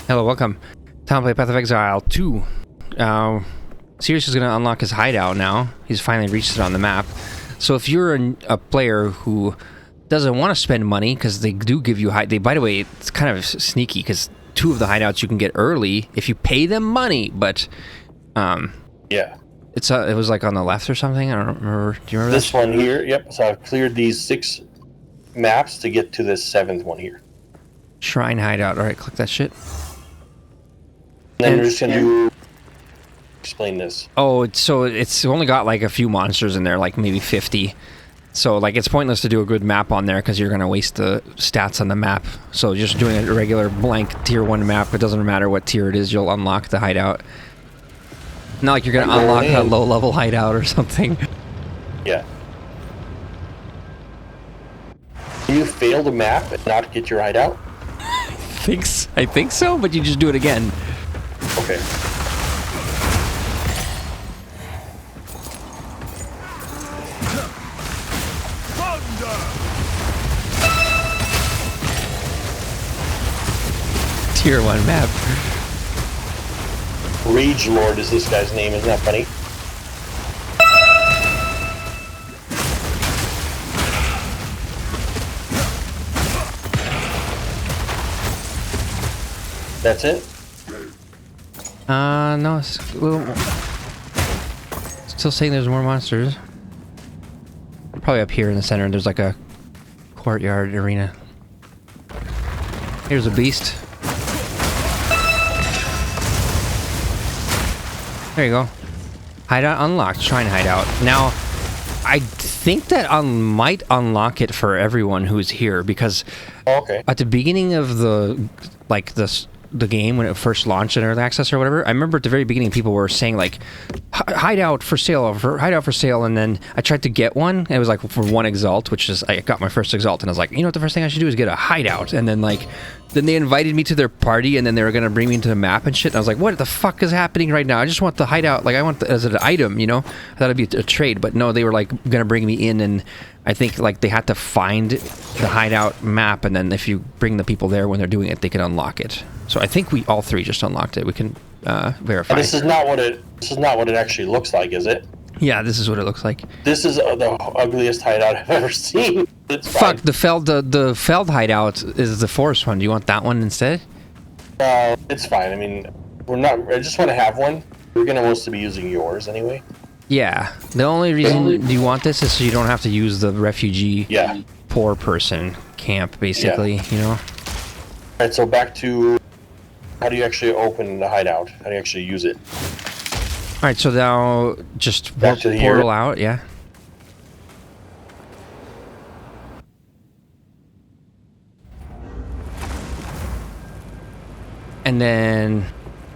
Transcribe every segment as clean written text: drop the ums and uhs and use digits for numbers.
Hello, welcome. Time to play Path of Exile 2. SiRiUS is going to unlock his hideout now. He's finally reached it on the map. So if you're a player who doesn't want to spend money, because they do give you by the way, it's kind of sneaky, because 2 of the hideouts you can get early if you pay them money, but yeah. It was like on the left or something. I don't remember. Do you remember this one here? Yep. So I've cleared these 6 maps to get to this 7th one here. Shrine hideout. All right, click that shit. And then we're just gonna explain this. Oh, it's only got like a few monsters in there, like maybe 50. So like it's pointless to do a good map on there because you're gonna waste the stats on the map. So just doing a regular blank tier 1 map, it doesn't matter what tier it is, you'll unlock the hideout. Not like you're gonna unlock a low level hideout or something. Yeah. Can you fail the map and not get your hideout? I think so, but you just do it again. Okay. Tier 1 map. Rage Lord is this guy's name, isn't that funny? That's it? No, it's a little more. Still saying there's more monsters. Probably up here in the center, there's like a courtyard arena. Here's a beast. There you go. Hideout unlocked. Shrine hideout. Now, I think that might unlock it for everyone who's here because at the beginning of the game when it first launched in early access or whatever, I remember at the very beginning people were saying like hideout for sale, and then I tried to get one and it was like for 1 exalt, which is I got my first exalt and I was like, you know what, the first thing I should do is get a hideout, and then they invited me to their party and then they were gonna bring me into the map and shit, and I was like, what the fuck is happening right now? I just want the hideout, like I want as an item, you know. I thought it'd be a trade, but no, they were like gonna bring me in, and I think like they had to find the hideout map, and then if you bring the people there when they're doing it, they can unlock it. So I think we all 3 just unlocked it. We can verify. And this is not what it actually looks like, is it? Yeah, this is what it looks like. This is the ugliest hideout I've ever seen. It's fuck fine. The Feld hideout is the forest one. Do you want that one instead? It's fine. I mean, I just want to have one. We're gonna mostly be using yours anyway. Yeah. The only reason you want this is so you don't have to use the refugee, poor person camp, basically. You know. All right. So back to how do you actually open the hideout? How do you actually use it? All right. So now just portal out. Yeah. And then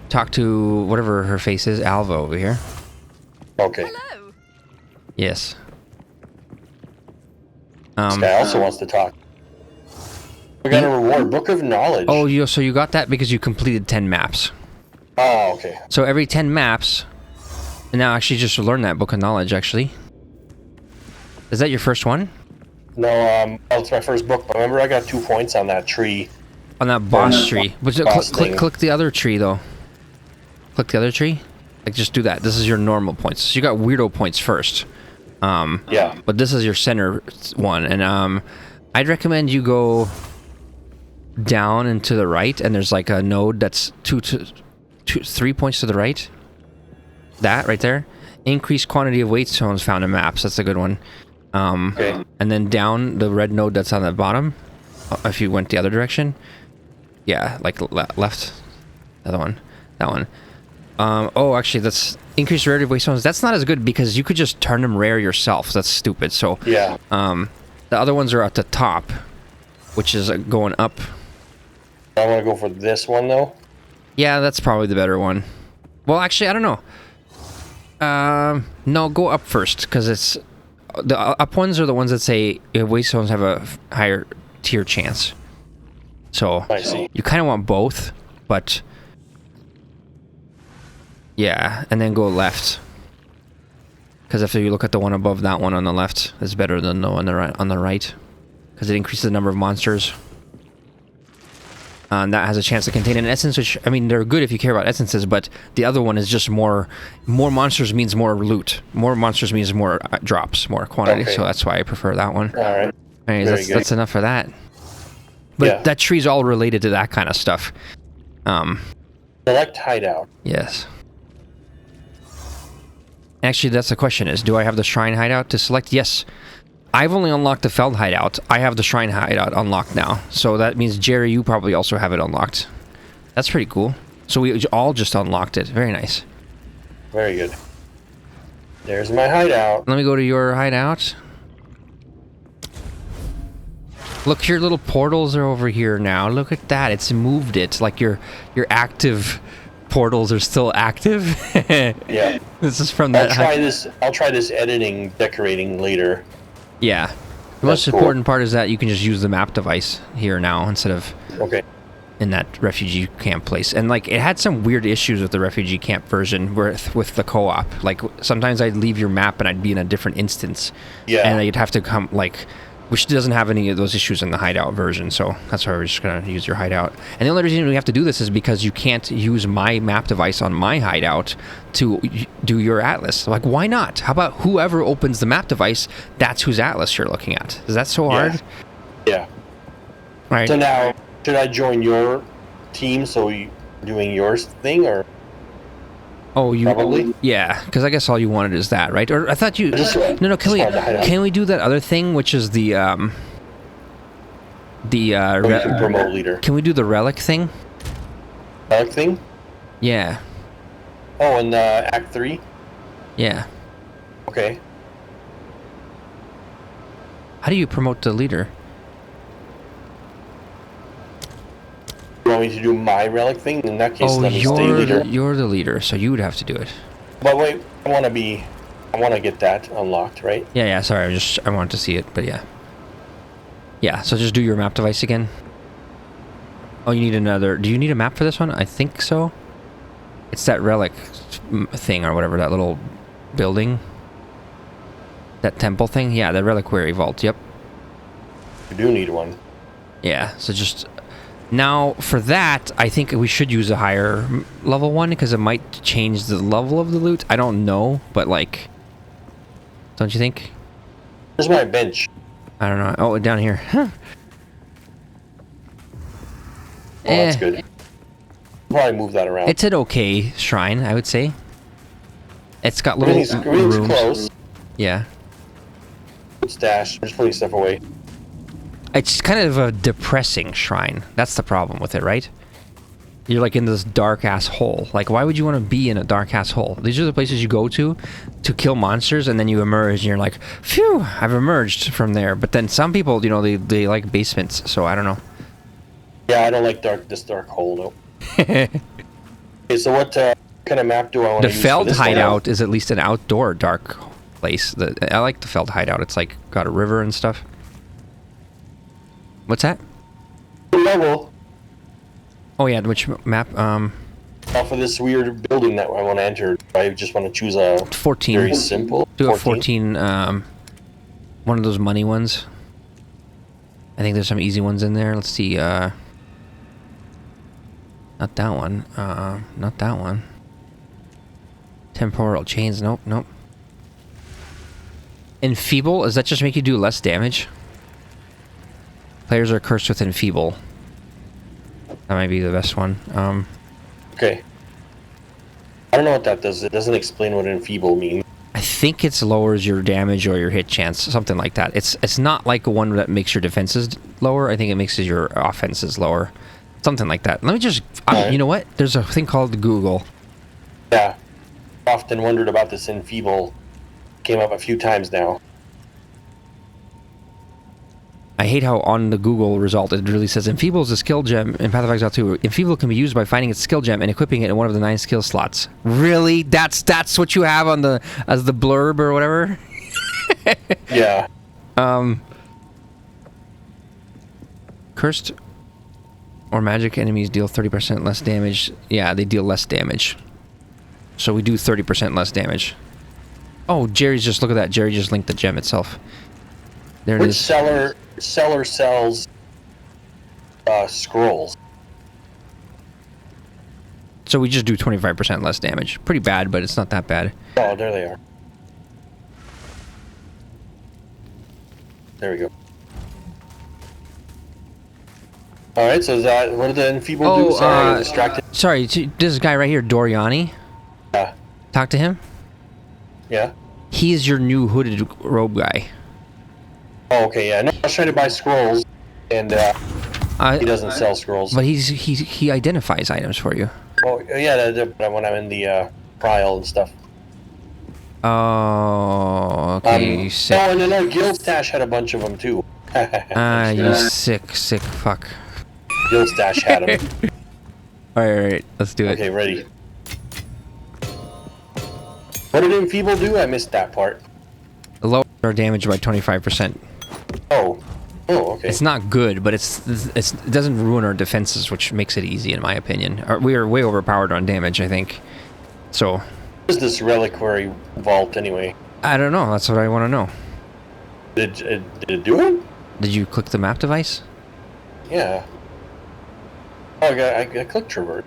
talk to whatever her face is, Alva over here. Okay. Hello. Yes. This guy also wants to talk. We got a reward, Book of Knowledge. Oh, so you got that because you completed 10 maps. Oh, okay. So every 10 maps, and now actually just learn that Book of Knowledge, actually. Is that your first one? No, well, it's my first book, but remember I got 2 points on that tree. On that boss tree. But click the other tree, though. Click the other tree. Like, just do that. This is your normal points. So you got weirdo points first. Yeah. But this is your center one. And I'd recommend you go down and to the right, and there's like a node that's 3 points to the right. That right there. Increased quantity of weight stones found in maps. That's a good one. Okay. And then down the red node that's on the bottom, if you went the other direction. Yeah, like left. The other one. That one. Oh, actually, that's increased rarity of weight stones. That's not as good because you could just turn them rare yourself. That's stupid. So, yeah. The other ones are at the top, which is going up. I want to go for this one, though. Yeah, that's probably the better one. Well, actually, I don't know. No, go up first, because it's... The up ones are the ones that say weight stones have a higher tier chance. So, I see. You kind of want both, but... Yeah, and then go left. Because if you look at the one above that one on the left, it's better than the one on the right. Because it increases the number of monsters. That has a chance to contain an essence, which, I mean, they're good if you care about essences, but the other one is just more monsters means more loot. More monsters means more drops, more quantity, so that's why I prefer that one. Alright. Anyways, that's enough for that. But that tree's all related to that kind of stuff. Select hideout. Yes. Actually, that's the question is, do I have the shrine hideout to select? Yes. I've only unlocked the Feld hideout. I have the shrine hideout unlocked now. So that means, Jerry, you probably also have it unlocked. That's pretty cool. So we all just unlocked it. Very nice. Very good. There's my hideout. Let me go to your hideout. Look, your little portals are over here now. Look at that. It's moved it. Like your active portals are still active. Yeah. This is from that. I'll try this editing, decorating later. Yeah. The most important part is that you can just use the map device here now instead of in that refugee camp place. And like, it had some weird issues with the refugee camp version with the co-op. Like, sometimes I'd leave your map and I'd be in a different instance. Yeah. And you'd have to come, like, which doesn't have any of those issues in the hideout version, so that's why we're just gonna use your hideout. And the only reason we have to do this is because you can't use my map device on my hideout to do your atlas. Like, why not? How about whoever opens the map device, that's whose atlas you're looking at? Is that so hard? Yeah. All right. So now, should I join your team so you're doing yours thing, or? Oh, you probably? Yeah, because I guess all you wanted is that, right? Or I thought you. No. Can we do that other thing, which is the promote leader? Can we do the relic thing? Relic thing? Yeah. Oh, in Act 3? Yeah. Okay. How do you promote the leader? You want me to do my relic thing? In that case, let me stay leader. You're the leader, so you would have to do it. But wait, I want to get that unlocked, right? Yeah. Sorry, I wanted to see it, but yeah. Yeah. So just do your map device again. Oh, you need another. Do you need a map for this one? I think so. It's that relic thing or whatever, that little building. That temple thing. Yeah, the reliquary vault. Yep. You do need one. Yeah. So just. Now, for that, I think we should use a higher level one, because it might change the level of the loot. I don't know, but, like... Don't you think? Where's my bench? I don't know. Oh, down here. Huh. Oh, that's good. I'll probably move that around. It's an okay shrine, I would say. It's got little rooms. Close. Yeah. Stash. I'm just putting stuff away. It's kind of a depressing shrine. That's the problem with it, right? You're like in this dark-ass hole. Like, why would you want to be in a dark-ass hole? These are the places you go to kill monsters, and then you emerge, and you're like, phew, I've emerged from there. But then some people, you know, they like basements, so I don't know. Yeah, I don't like this dark hole, no. Okay, so what kind of map do I want to use? The Feld hideout is at least an outdoor dark place. I like the Feld hideout. It's like got a river and stuff. What's that? Level. Oh yeah, which map? For this weird building that I want to enter, I just want to choose a 14. Very simple. Do a 14. One of those money ones. I think there's some easy ones in there. Let's see. Not that one. Not that one. Temporal chains. Nope. Enfeeble. Does that just make you do less damage? Players are cursed with Enfeeble. That might be the best one. Okay. I don't know what that does. It doesn't explain what Enfeeble means. I think it lowers your damage or your hit chance, something like that. It's not like one that makes your defenses lower. I think it makes your offenses lower. Something like that. Let me just... you know what? There's a thing called Google. Yeah. Often wondered about this Enfeeble. Came up a few times now. I hate how on the Google result it really says Enfeeble is a skill gem in Path of Exile 2. Enfeeble can be used by finding its skill gem and equipping it in one of the 9 skill slots. Really? That's what you have on the as the blurb or whatever? Yeah. Cursed or magic enemies deal 30% less damage. Yeah, they deal less damage. So we do 30% less damage. Oh, Jerry's just look at that. Jerry just linked the gem itself. There it is. Seller sells scrolls. So we just do 25% less damage. Pretty bad, but it's not that bad. Oh, there they are. There we go. Alright, so is that, what did the enfeeble do? Sorry, I was distracted. Sorry, this guy right here, Doriani. Yeah. Talk to him. Yeah? He is your new hooded robe guy. Oh, okay, yeah. No, I was trying to buy scrolls, and he doesn't sell scrolls. But he identifies items for you. Oh, yeah, when I'm in the trial and stuff. Oh, okay, you sick. Oh, and then our guild stash had a bunch of them, too. You sick fuck. Guild stash had them. Alright, let's do it. Okay, ready. What did enfeeble do? I missed that part. Lower our damage by 25%. Oh. Oh, okay. It's not good, but it doesn't ruin our defenses, which makes it easy, in my opinion. We are way overpowered on damage, I think. So. What is this reliquary vault, anyway? I don't know. That's what I want to know. Did it do it? Did you click the map device? Yeah. Oh, I clicked traverse.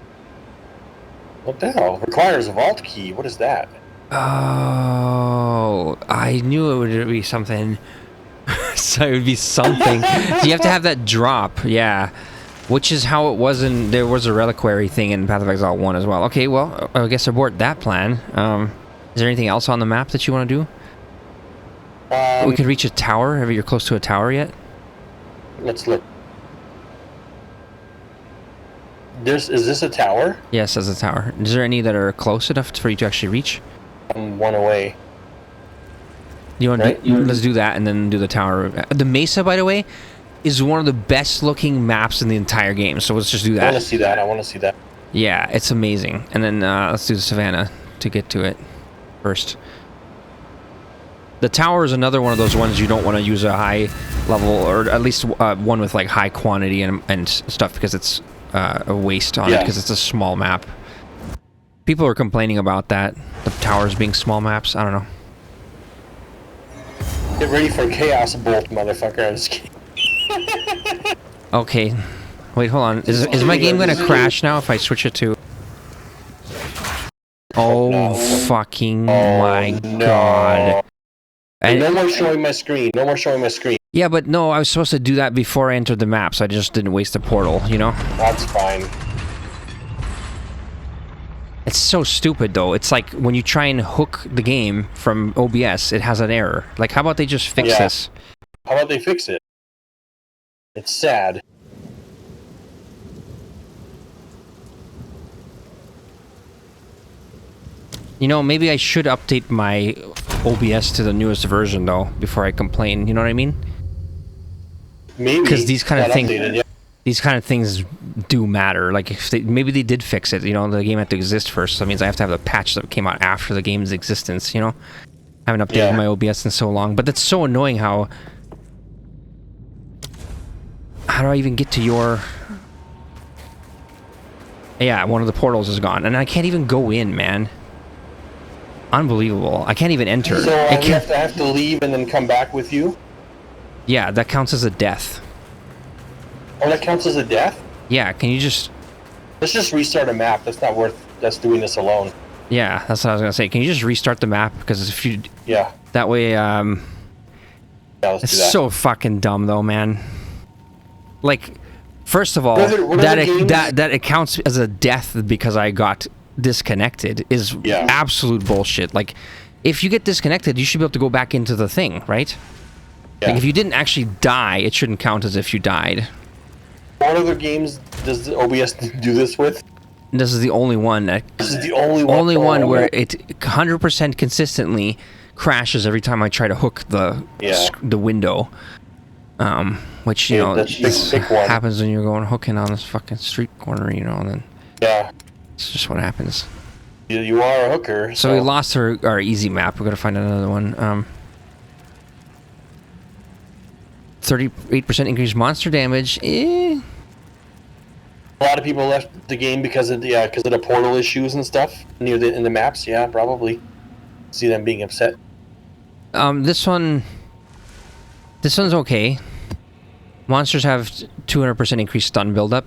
What the hell? Requires a vault key. What is that? Oh, I knew it would be something. So it would be something. You have to have that drop, yeah. Which is how it was in... There was a reliquary thing in Path of Exile 1 as well. Okay, well, I guess abort that plan. Is there anything else on the map that you want to do? We could reach a tower. Have you close to a tower yet? Let's look. Is this a tower? Yes, there's a tower. Is there any that are close enough for you to actually reach? I'm one away. You want to let's do that and then do the tower. The Mesa, by the way, is one of the best looking maps in the entire game. So let's just do that. I want to see that. I want to see that. Yeah, it's amazing. And then let's do the Savannah to get to it first. The tower is another one of those ones you don't want to use a high level, or at least one with like high quantity and stuff, because it's a waste on it, because it's a small map. People are complaining about that, the towers being small maps. I don't know. Get ready for chaos bolt, motherfucker. I'm just kidding. Okay. Wait, hold on. Is my game gonna crash now if I switch it to... Oh, no. Fucking my god. And no more showing my screen. No more showing my screen. Yeah, but no, I was supposed to do that before I entered the map, so I just didn't waste the portal, you know? That's fine. It's so stupid, though. It's like when you try and hook the game from OBS, it has an error. Like, how about they just fix this? How about they fix it? It's sad. You know, maybe I should update my OBS to the newest version, though, before I complain. You know what I mean? Maybe. Because these kind of things... Updated, These kind of things do matter. Like, if maybe they did fix it, you know, the game had to exist first. So that means I have to have the patch that came out after the game's existence, you know? I haven't updated my OBS in so long. But that's so annoying how... How do I even get to your... Yeah, one of the portals is gone. And I can't even go in, man. Unbelievable. I can't even enter. So I have to leave and then come back with you? Yeah, that counts as a death. Oh, that counts as a death? Yeah, can you just... Let's just restart a map. That's not worth us doing this alone. Yeah, that's what I was gonna say. Can you just restart the map? Because if you... Yeah. That way, yeah, let's it's do that. so fucking dumb, though, man. Like, first of all, that it counts as a death because I got disconnected is absolute bullshit. Like, if you get disconnected, you should be able to go back into the thing, right? Yeah. Like, if you didn't actually die, it shouldn't count as if you died. What other games does the OBS do this with? This is the only one. This is the only one. Only one where it 100% consistently crashes every time I try to hook the window. Which, you know, happens when you're going hooking on this fucking street corner, you know, and then it's just what happens. You are a hooker. So we lost our easy map. We're gonna find another one. 38% increased monster damage. A lot of people left the game because of the portal issues and stuff in the maps. Yeah, probably. See them being upset. This one's okay. Monsters have 200% increased stun buildup.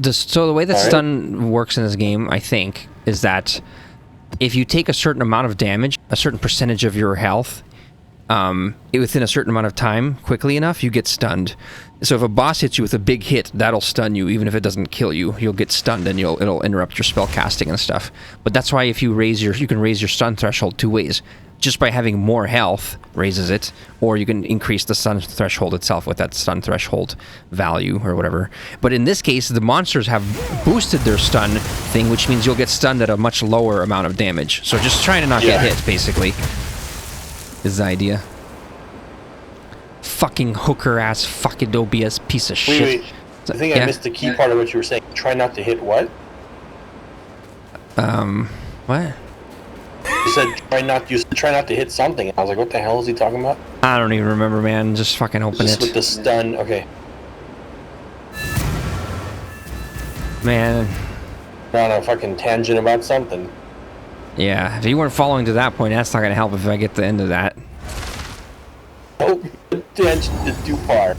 So the way that stun works in this game, I think, is that if you take a certain amount of damage, a certain percentage of your health, within a certain amount of time, quickly enough, you get stunned. So if a boss hits you with a big hit, that'll stun you, even if it doesn't kill you. You'll get stunned, and it'll interrupt your spell casting and stuff. But that's why if you can raise your stun threshold 2 ways. Just by having more health raises it, or you can increase the stun threshold itself with that stun threshold value or whatever. But in this case, the monsters have boosted their stun thing, which means you'll get stunned at a much lower amount of damage. So just trying to not get hit, basically, is the idea. Fucking hooker-ass, fucking Adobe-ass piece of shit. Wait. I think I missed the key part of what you were saying. Try not to hit what? What? You said try not to hit something. I was like, what the hell is he talking about? I don't even remember, man. Just fucking open Just it. with the stun, okay. Man. On a fucking tangent about something. Yeah, if you weren't following to that point, that's not gonna help if I get the end of that. Oh, tangent too far.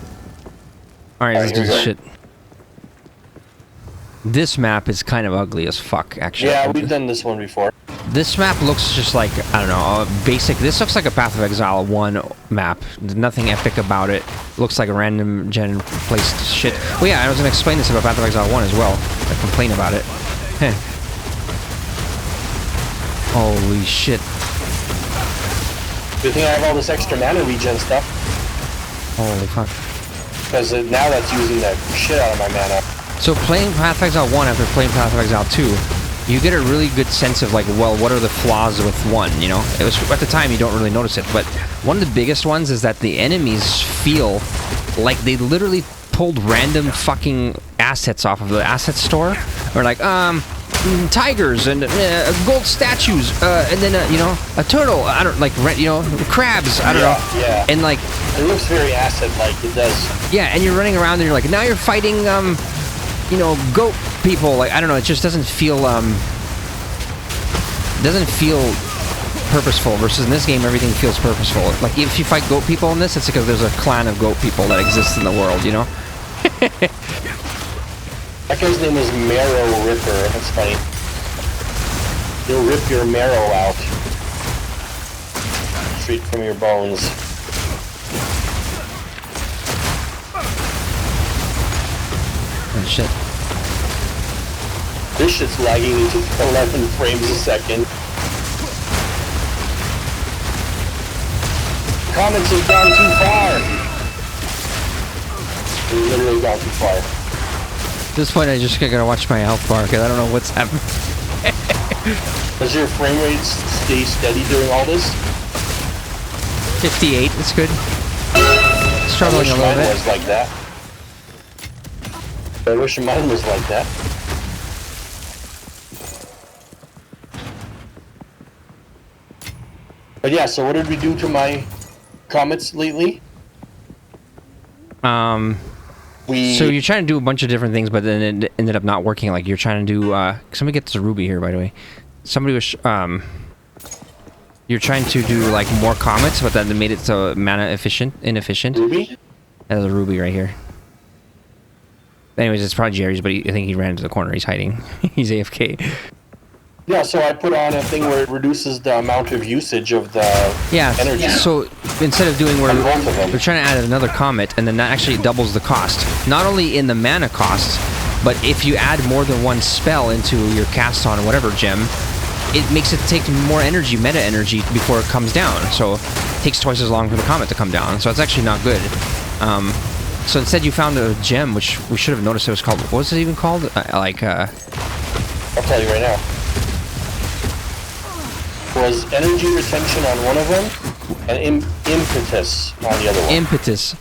Alright, let's do this shit. This map is kind of ugly as fuck, actually. Yeah, we've done this one before. This map looks just like, I don't know, basic. This looks like a Path of Exile 1 map. There's nothing epic about it. Looks like a random gen placed shit. Well, yeah, I was gonna explain this about Path of Exile 1 as well. I complain about it. Holy shit. Good thing I have all this extra mana regen stuff. Holy fuck. Because now that's using the shit out of my mana. So playing Path of Exile 1 after playing Path of Exile 2, you get a really good sense of, like, well, what are the flaws with 1, you know? It was, at the time, you don't really notice it, but one of the biggest ones is that the enemies feel like they literally pulled random fucking assets off of the asset store. Or like, tigers and gold statues, and then, you know, a turtle, I don't, like, you know, crabs, I don't know. Yeah. And, like... It looks very asset-like, it does. Yeah, and you're running around and you're like, now you're fighting, you know, goat people. Like, I don't know, it just doesn't feel purposeful, versus in this game everything feels purposeful. Like, if you fight goat people in this, it's because there's a clan of goat people that exists in the world, you know? That guy's name is Marrow Ripper. That's funny. He'll rip your marrow out. Straight from your bones. Oh, shit. This shit's lagging into 11 frames a second. Comments have gone too far. They've literally gone too far. At this point, I just gotta watch my health bar, because I don't know what's happening. Does your frame rate stay steady during all this? 58, it's good. Struggling a little bit. I wish mine was like that. I wish mine was like that. But yeah, so what did we do to my comments lately? So you're trying to do a bunch of different things, but then it ended up not working. Like, you're trying to do, somebody get this ruby here, by the way. Somebody was, you're trying to do, like, more comets, but then they made it so mana inefficient. Ruby? There's a ruby right here. Anyways, it's probably Jerry's, but I think he ran into the corner. He's hiding. He's AFK. Yeah, so I put on a thing where it reduces the amount of usage of the energy. So instead of doing where both of them. they're trying to add another comet, and then that actually doubles the cost. Not only in the mana cost, but if you add more than one spell into your cast on whatever gem, it makes it take more energy, meta energy, before it comes down. So it takes twice as long for the comet to come down. So it's actually not good. So instead you found a gem, which we should have noticed it was called, what was it even called? I'll tell you right now. Was energy retention on one of them, and impetus on the other one. Impetus.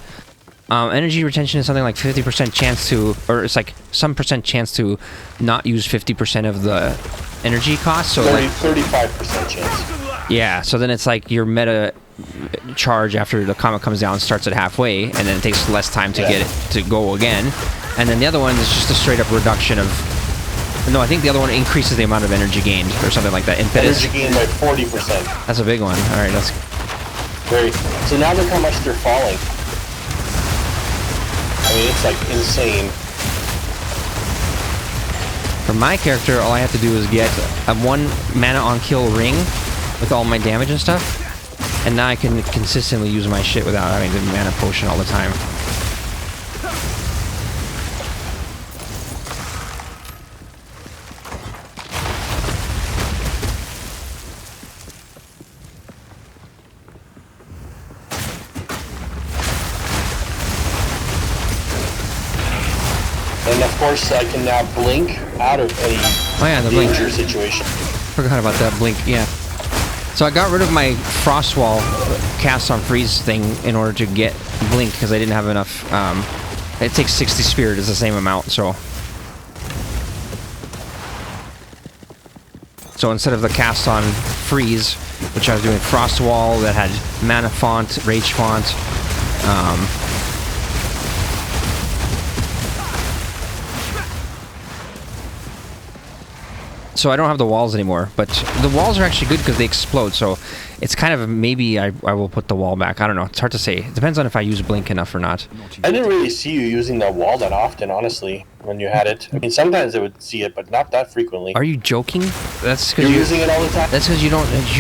Energy retention is something like 50% chance to, or it's like some percent chance to not use 50% of the energy cost. So 35% chance. Yeah, so then it's like your meta charge after the comet comes down starts at halfway, and then it takes less time to get it to go again. And then the other one is just a straight up reduction of... No, I think the other one increases the amount of energy gained, or something like that. Energy gained by 40%. That's a big one. All right, let's... So now look how much they're falling. I mean, it's like insane. For my character, all I have to do is get a 1 mana on kill ring with all my damage and stuff. And now I can consistently use my shit without having to mana potion all the time. And of course, I can now blink out of any danger situation. Forgot about that blink, yeah. So I got rid of my frost wall cast on freeze thing in order to get blink because I didn't have enough. It takes 60 spirit, it's the same amount, so. So instead of the cast on freeze, which I was doing frost wall that had mana font, rage font, so I don't have the walls anymore, but the walls are actually good because they explode, so it's kind of maybe I will put the wall back. I don't know. It's hard to say. It depends on if I use blink enough or not. I didn't really see you using that wall that often, honestly, when you had it. I mean, sometimes I would see it, but not that frequently. Are you joking? That's because you're using it all the time? That's because you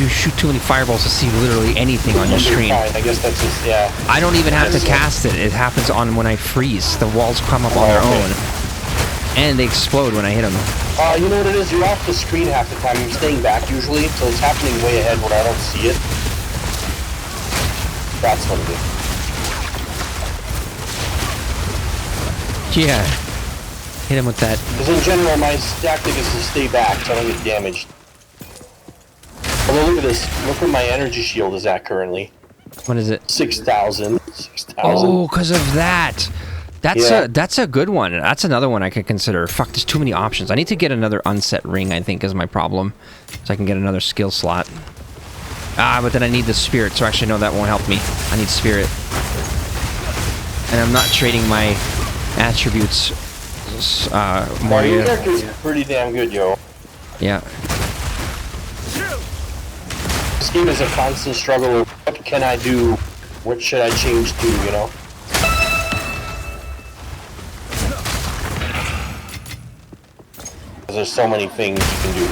shoot too many fireballs to see literally anything on your screen. Fine. I guess that's just, yeah. I don't even have to cast it. It happens on when I freeze. The walls come up on their own. And they explode when I hit them. You know what it is? You're off the screen half the time. I'm staying back usually, so it's happening way ahead when I don't see it. That's what it is. Yeah. Hit him with that. Because in general, my tactic is to stay back so I don't get damaged. Although look at this. Look where my energy shield is at currently. What is it? 6,000. 6,000. Oh, because of that. That's a good one. That's another one I could consider. Fuck, there's too many options. I need to get another unset ring, I think, is my problem. So I can get another skill slot. But then I need the spirit, so actually, no, that won't help me. I need spirit. And I'm not trading my attributes more. Your character's pretty damn good, yo. Yeah. This game is a constant struggle of what can I do? What should I change to, you know? There's so many things you can do.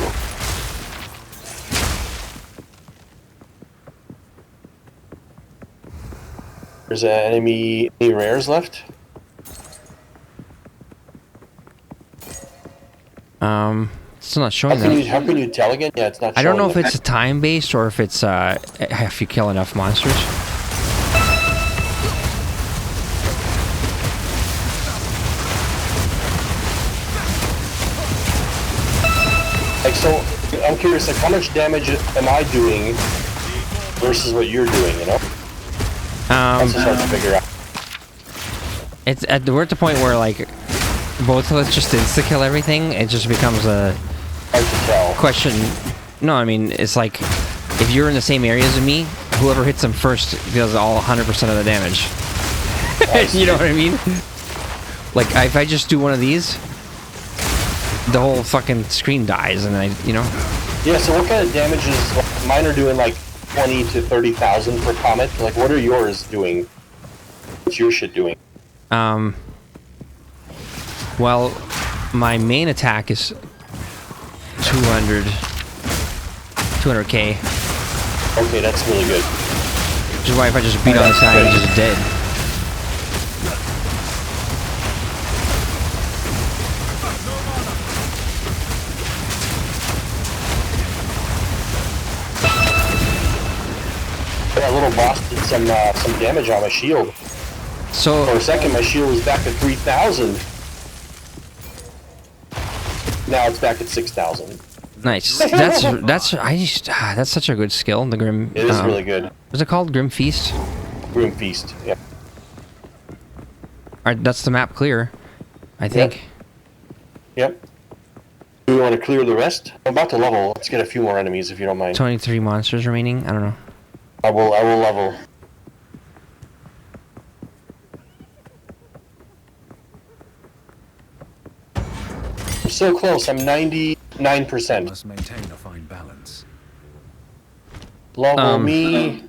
There's any rares left? Still not showing that. How can you tell again? Yeah, it's not showing. I don't know if it's time-based or if it's if you kill enough monsters. Like, so, I'm curious, like, how much damage am I doing versus what you're doing, you know? That's just hard to figure out. We're at the point where, like, both of us just insta-kill everything. It just becomes a hard to tell. Question. No, I mean, it's like, if you're in the same areas as me, whoever hits them first does all 100% of the damage. You know what I mean? Like, if I just do one of these, the whole fucking screen dies, and you know? Yeah, so what kind of damage is... Mine are doing, like, 20 to 30,000 per comet. Like, what are yours doing? What's your shit doing? Well, my main attack is 200k. Okay, that's really good. Which is why if I just beat on this guy, he's just dead. That little boss did some damage on my shield. So for a second, my shield was back at 3,000. Now it's back at 6,000. Nice. That's such a good skill. The Grim. It is really good. What's it called? Grim Feast. Grim Feast. Yeah. Alright, that's the map clear, I think. Yep. Do we want to clear the rest? I'm about to level. Let's get a few more enemies if you don't mind. 23 monsters remaining. I don't know. I will level. I'm so close. I'm 99%. Must maintain a fine balance. Level me.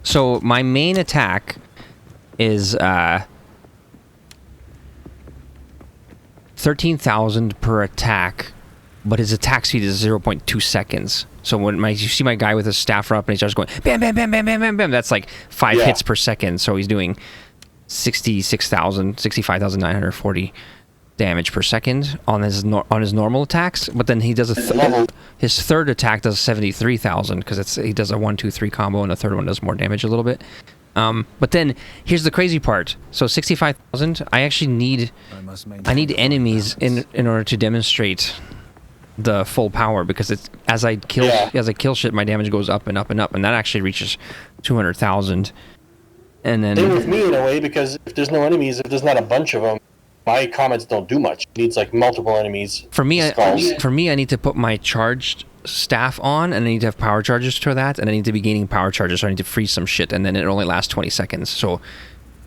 So my main attack is 13,000 per attack, but his attack speed is 0.2 seconds. So when you see my guy with his staff up and he starts going bam, bam, bam, bam, bam, bam, bam, that's like 5 hits per second. So he's doing 65,940 damage per second on his normal attacks. But then he does his third attack does 73,000 because he does a 1-2-3 combo, and the third one does more damage a little bit. But then here's the crazy part. So 65,000, I actually need enemies in order to demonstrate the full power, because it's as I kill shit, my damage goes up and up and up, and that actually reaches 200,000. And then same with me in a way, because if there's no enemies, if there's not a bunch of them, my comments don't do much. It needs like multiple enemies. For me, I need to put my charged staff on, and I need to have power charges for that, and I need to be gaining power charges, so I need to freeze some shit, and then it only lasts 20 seconds. So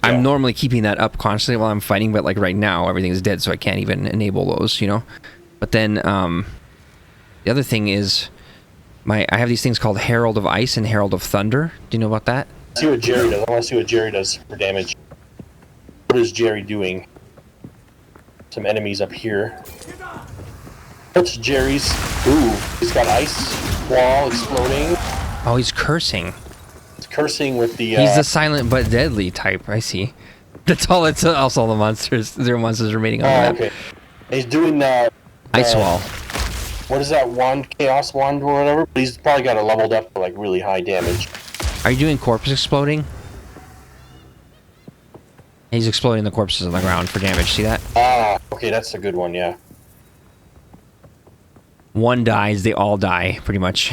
I'm normally keeping that up constantly while I'm fighting, but like right now everything is dead, so I can't even enable those, you know. But then the other thing is I have these things called Herald of Ice and Herald of Thunder. Do you know about that? See what Jerry does. I want to see what Jerry does for damage. What is Jerry doing? Some enemies up here. What's Jerry's? Ooh, he's got ice wall exploding. Oh, he's cursing. He's cursing with the... He's the silent but deadly type, I see. That's all it's also the monsters. There are monsters remaining on the map. Okay. He's doing the... Ice wall. What is that wand? Chaos wand or whatever? He's probably got it leveled up for like really high damage. Are you doing corpse exploding? He's exploding the corpses on the ground for damage. See that? Ah, okay, that's a good one, yeah. One dies, they all die, pretty much.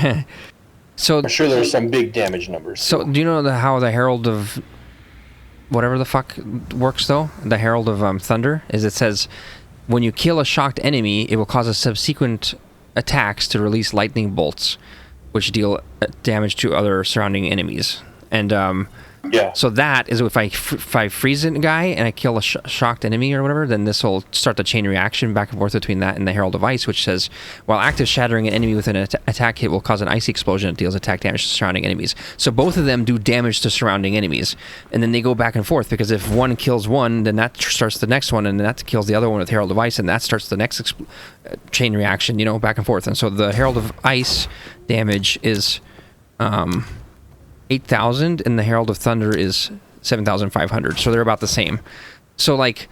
So I'm sure there's some big damage numbers. So do you know how the Herald of whatever the fuck works though? The Herald of Thunder is, it says when you kill a shocked enemy, it will cause a subsequent attacks to release lightning bolts, which deal damage to other surrounding enemies. And so that is if I freeze a guy and I kill a shocked enemy or whatever, then this will start the chain reaction back and forth between that and the Herald of Ice, which says while active, shattering an enemy with an attack hit will cause an icy explosion that deals attack damage to surrounding enemies. So both of them do damage to surrounding enemies, and then they go back and forth, because if one kills one, then that starts the next one, and that kills the other one with Herald of Ice, and that starts the next chain reaction, you know, back and forth. And so the Herald of Ice damage is 8,000, and the Herald of Thunder is 7,500, so they're about the same. So like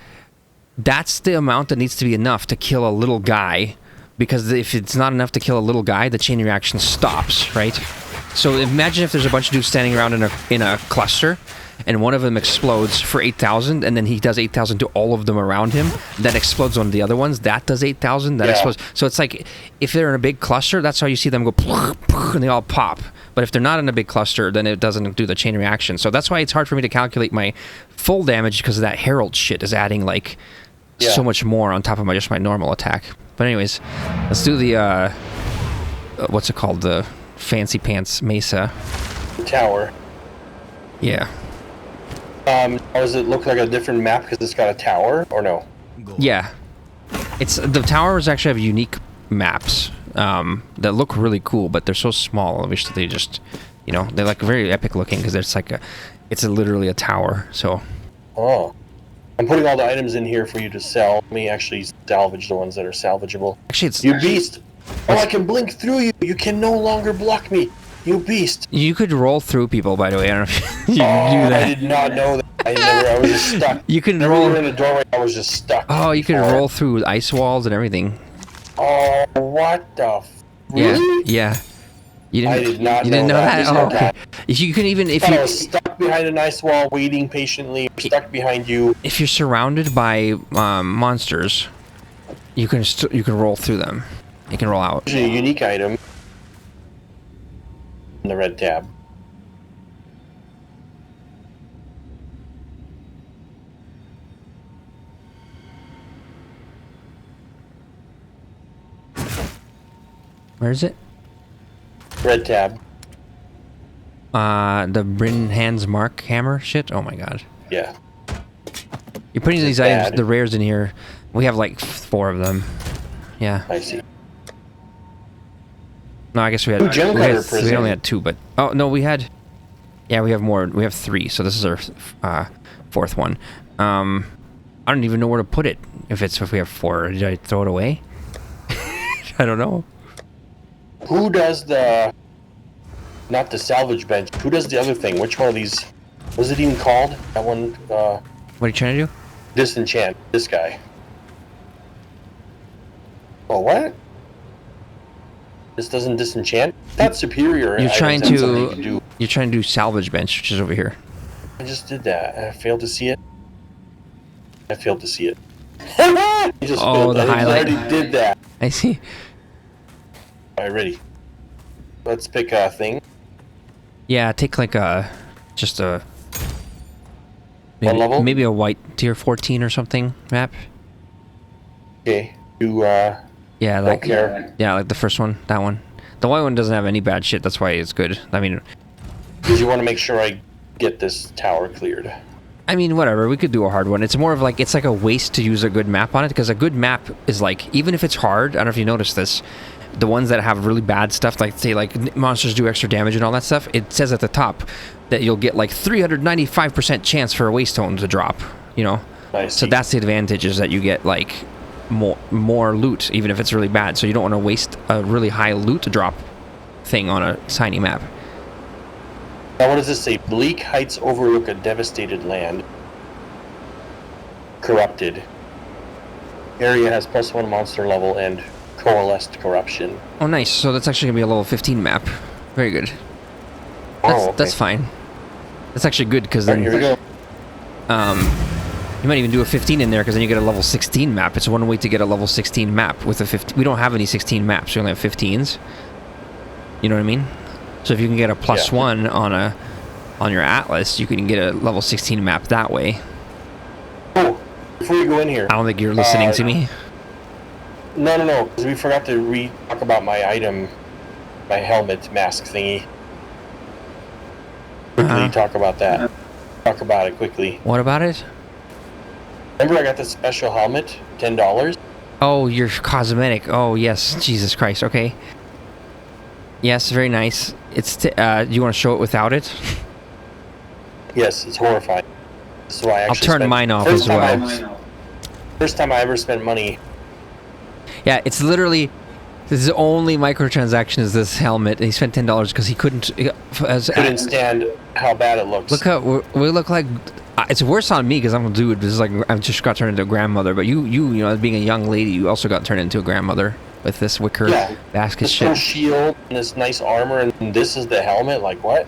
that's the amount that needs to be enough to kill a little guy, because if it's not enough to kill a little guy, the chain reaction stops, right? So imagine if there's a bunch of dudes standing around in a cluster, and one of them explodes for 8,000, and then he does 8,000 to all of them around him, that explodes one of the other ones, that does 8,000, that explodes. So it's like, if they're in a big cluster, that's how you see them go, and they all pop. But if they're not in a big cluster, then it doesn't do the chain reaction. So that's why it's hard for me to calculate my full damage, because of that Herald shit is adding like so much more on top of just my normal attack. But anyways, let's do the, what's it called? The fancy pants Mesa. Tower. Yeah. Does it look like a different map because it's got a tower, or no? Yeah. The towers actually have unique maps that look really cool, but they're so small. I wish that they just, you know, they're like very epic looking, because it's literally a tower. So. Oh. I'm putting all the items in here for you to sell. Let me actually salvage the ones that are salvageable. Actually, it's... You beast! Oh, I can blink through you! You can no longer block me! You beast! You could roll through people, by the way. I don't know if you do that. I did not know that. I was just stuck. You can roll... in the doorway, I was just stuck. Oh, you can roll through ice walls and everything. Oh, what the really? Yeah. You didn't, I did not you didn't know that? Oh, okay. That. You can even... I was stuck behind an ice wall, waiting patiently, stuck behind you. If you're surrounded by monsters, you can roll through them. You can roll out. There's a unique item in the red tab. Where is it? Red tab. The Bryn Hands Mark hammer shit? Oh my god. Yeah. You're putting these items, the rares in here. We have like 4 of them. Yeah. I see. No, I guess we only had 2, but... Oh, no, we had... Yeah, we have more. We have 3, so this is our 4th one. I don't even know where to put it. If we have 4, did I throw it away? I don't know. Who does the... Not the salvage bench. Who does the other thing? Which one of these... Was it even called? That one, What are you trying to do? Disenchant. This guy. Oh, what? This doesn't disenchant? That's superior. You're trying to... do. You're trying to do salvage bench, which is over here. I just did that. I failed to see it. I failed to see it. I just the highlight. I already did that. I see. Alright, ready. Let's pick a thing. Yeah, take like a... Just a... One level? Maybe a white tier 14 or something map. Okay. You, Yeah, like... don't care. Yeah, like the first one. That one. The white one doesn't have any bad shit. That's why it's good. I mean... Because you want to make sure I get this tower cleared. I mean, whatever. We could do a hard one. It's more of like... It's like a waste to use a good map on it. Because a good map is like... Even if it's hard... I don't know if you noticed this. The ones that have really bad stuff, like say like monsters do extra damage and all that stuff, it says at the top that you'll get like 395% chance for a waste tone to drop, you know? So that's the advantage, is that you get like more loot, even if it's really bad. So you don't want to waste a really high loot drop thing on a tiny map. Now what does this say? Bleak heights overlook a devastated land. Corrupted. Area has +1 monster level and coalesced corruption. Oh, nice. So that's actually gonna be a level 15 map. Very good. That's fine. That's actually good, because then here we go. you might even do a 15 in there, because then you get a level 16 map. It's one way to get a level 16 map with a 15. We don't have any 16 maps. We only have 15s. You know what I mean? So if you can get a +1 on your atlas, you can get a level 16 map that way. Oh, before you go in here, I don't think you're listening to me. No, because we forgot to talk about my item, my helmet mask thingy. Quickly talk about that. Talk about it quickly. What about it? Remember I got this special helmet, $10? Oh, your cosmetic. Oh, yes. Jesus Christ. Okay. Yes, very nice. It's do you want to show it without it? Yes, it's horrifying. So I actually I'll turn mine off as well. First time I ever spent money. Yeah, it's literally his only microtransaction is this helmet, and he spent $10 because he couldn't Stand how bad it looks. Look how we look like. It's worse on me because I'm a dude. This is like I've just got turned into a grandmother. But you know, as being a young lady, you also got turned into a grandmother with this wicker basket this shit. This shield and this nice armor, and this is the helmet. Like what?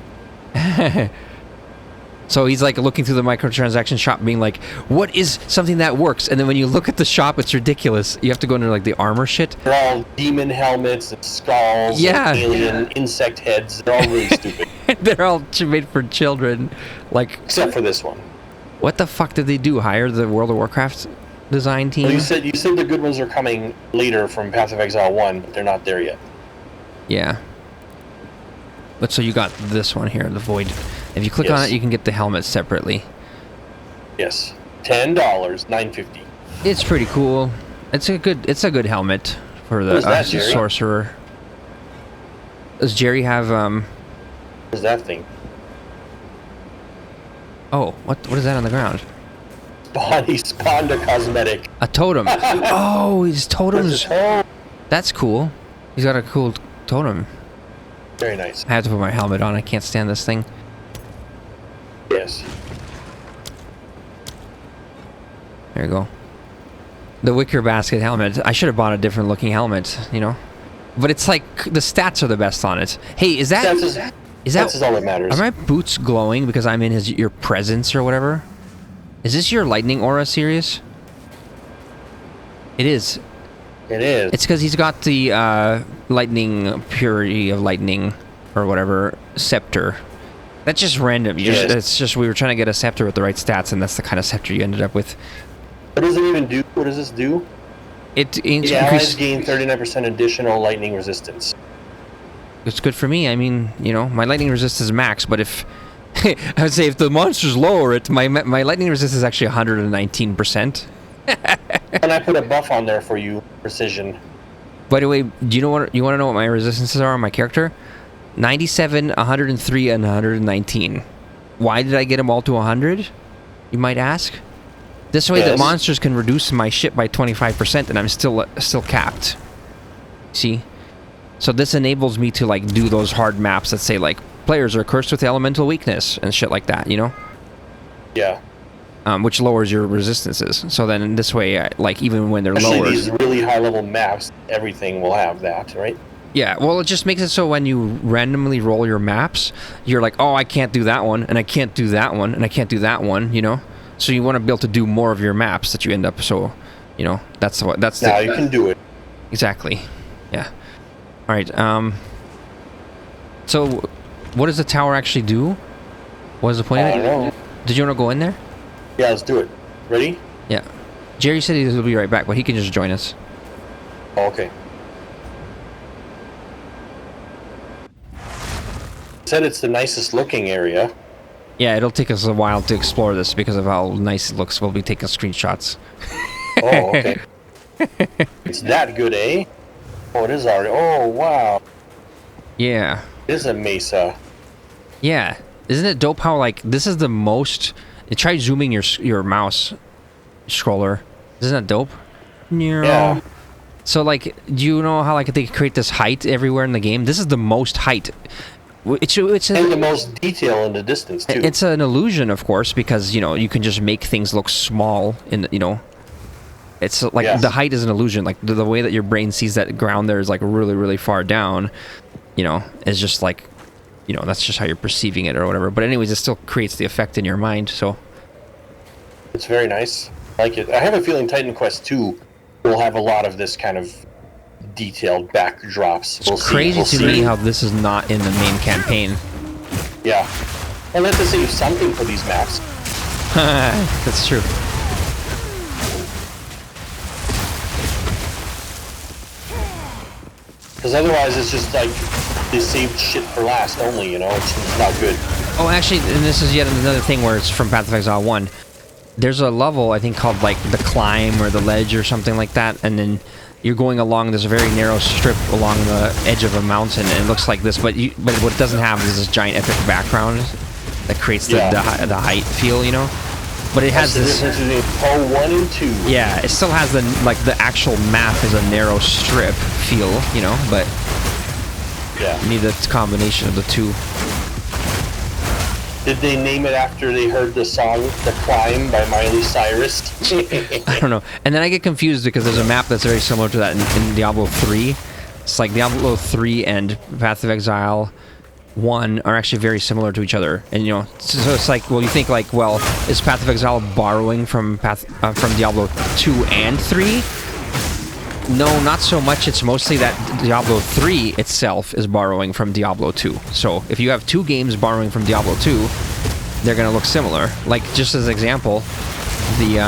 So he's like looking through the microtransaction shop, being like, "What is something that works?" And then when you look at the shop, it's ridiculous. You have to go into like the armor shit. They're all demon helmets and skulls. Yeah. And alien insect heads. They're all really stupid. They're all made for children, like. Except for this one. What the fuck did they do? Hire the World of Warcraft design team? Well, you said the good ones are coming later from Path of Exile 1, but they're not there yet. Yeah. But so you got this one here, the Void. If you click on it, you can get the helmet separately. Yes, $10, $9.50. It's pretty cool. It's a good helmet for the sorcerer. Does Jerry have What's that thing? Oh, what is that on the ground? He spawned a cosmetic. A totem. Oh, his totems. That's cool. He's got a cool totem. Very nice. I have to put my helmet on. I can't stand this thing. Yes. There you go. The wicker basket helmet. I should have bought a different looking helmet, you know? But it's like, the stats are the best on it. Hey, is that... That's all that matters. Are my boots glowing because I'm in your presence or whatever? Is this your lightning aura, SiRiUS? It is. It is. It's because he's got the lightning, purity of lightning, or whatever, scepter. That's just random. It's just we were trying to get a scepter with the right stats, and that's the kind of scepter you ended up with. What does it even do? What does this do? It allies gain 39% additional lightning resistance. It's good for me. I mean, you know, my lightning resistance is max, but if I would say if the monsters lower it, my lightning resistance is actually 119%. And I put a buff on there for you, precision. By the way, do you want to know what my resistances are on my character? 97, 103, and 119. Why did I get them all to 100? You might ask. This way, the Yes. monsters can reduce my ship by 25%, and I'm still capped. See? So this enables me to like do those hard maps that say like players are cursed with elemental weakness and shit like that, you know? Yeah. Which lowers your resistances. So then this way, like even when they're Especially lowered, these really high level maps, everything will have that, right? yeah. Well, it just makes it so when you randomly roll your maps, you're like, oh, I can't do that one, and I can't do that one, and I can't do that one, you know? So you want to be able to do more of your maps that you end up. So, you know, that's what that's. Now you can do it. Exactly. Yeah. All right. So, what does the tower actually do? What is the point I of don't it? know. Did you want to go in there? Yeah, let's do it. Ready? Yeah. Jerry said he'll be right back, but he can just join us. Oh, okay. Said it's the nicest looking area. Yeah, it'll take us a while to explore this because of how nice it looks. We'll be taking screenshots. Oh, okay. It's that good, eh? Oh, it is already. Oh, wow. Yeah. It is a Mesa. Yeah. Isn't it dope how, like, this is the most... Try zooming your mouse scroller. Isn't that dope? Yeah. So, like, do you know how, like, they create this height everywhere in the game? This is the most height. It's And the most detail in the distance, too. It's an illusion, of course, because, you know, you can just make things look small in, you know... It's like the height is an illusion. Like the way that your brain sees that ground there is like really, really far down, you know, is just like, you know, that's just how you're perceiving it or whatever. But anyways, it still creates the effect in your mind. So it's very nice. I like it. I have a feeling Titan Quest 2 will have a lot of this kind of detailed backdrops. It's crazy to me how this is not in the main campaign. Yeah. And let's just save something for these maps. That's true. Because otherwise it's just like they saved shit for last only, you know? It's not good. Oh, actually, and this is yet another thing where it's from Path of Exile 1. There's a level, I think, called like the climb or the ledge or something like that, and then you're going along this very narrow strip along the edge of a mountain, and it looks like this, but what it doesn't have is this giant epic background that creates the height feel, you know? But it has this... That's the difference between 1 and 2. Yeah, it still has the actual map is a narrow strip feel, you know, but yeah, you need the combination of the two. Did they name it after they heard the song "The Climb" by Miley Cyrus? I don't know. And then I get confused because there's a map that's very similar to that in Diablo 3. It's like Diablo 3 and Path of Exile 1 are actually very similar to each other, and you know, so it's like, well, you think like, well, is Path of Exile borrowing from Diablo 2 and 3? No, not so much. It's mostly that Diablo 3 itself is borrowing from Diablo 2. So if you have two games borrowing from Diablo 2, they're gonna look similar. Like, just as an example, the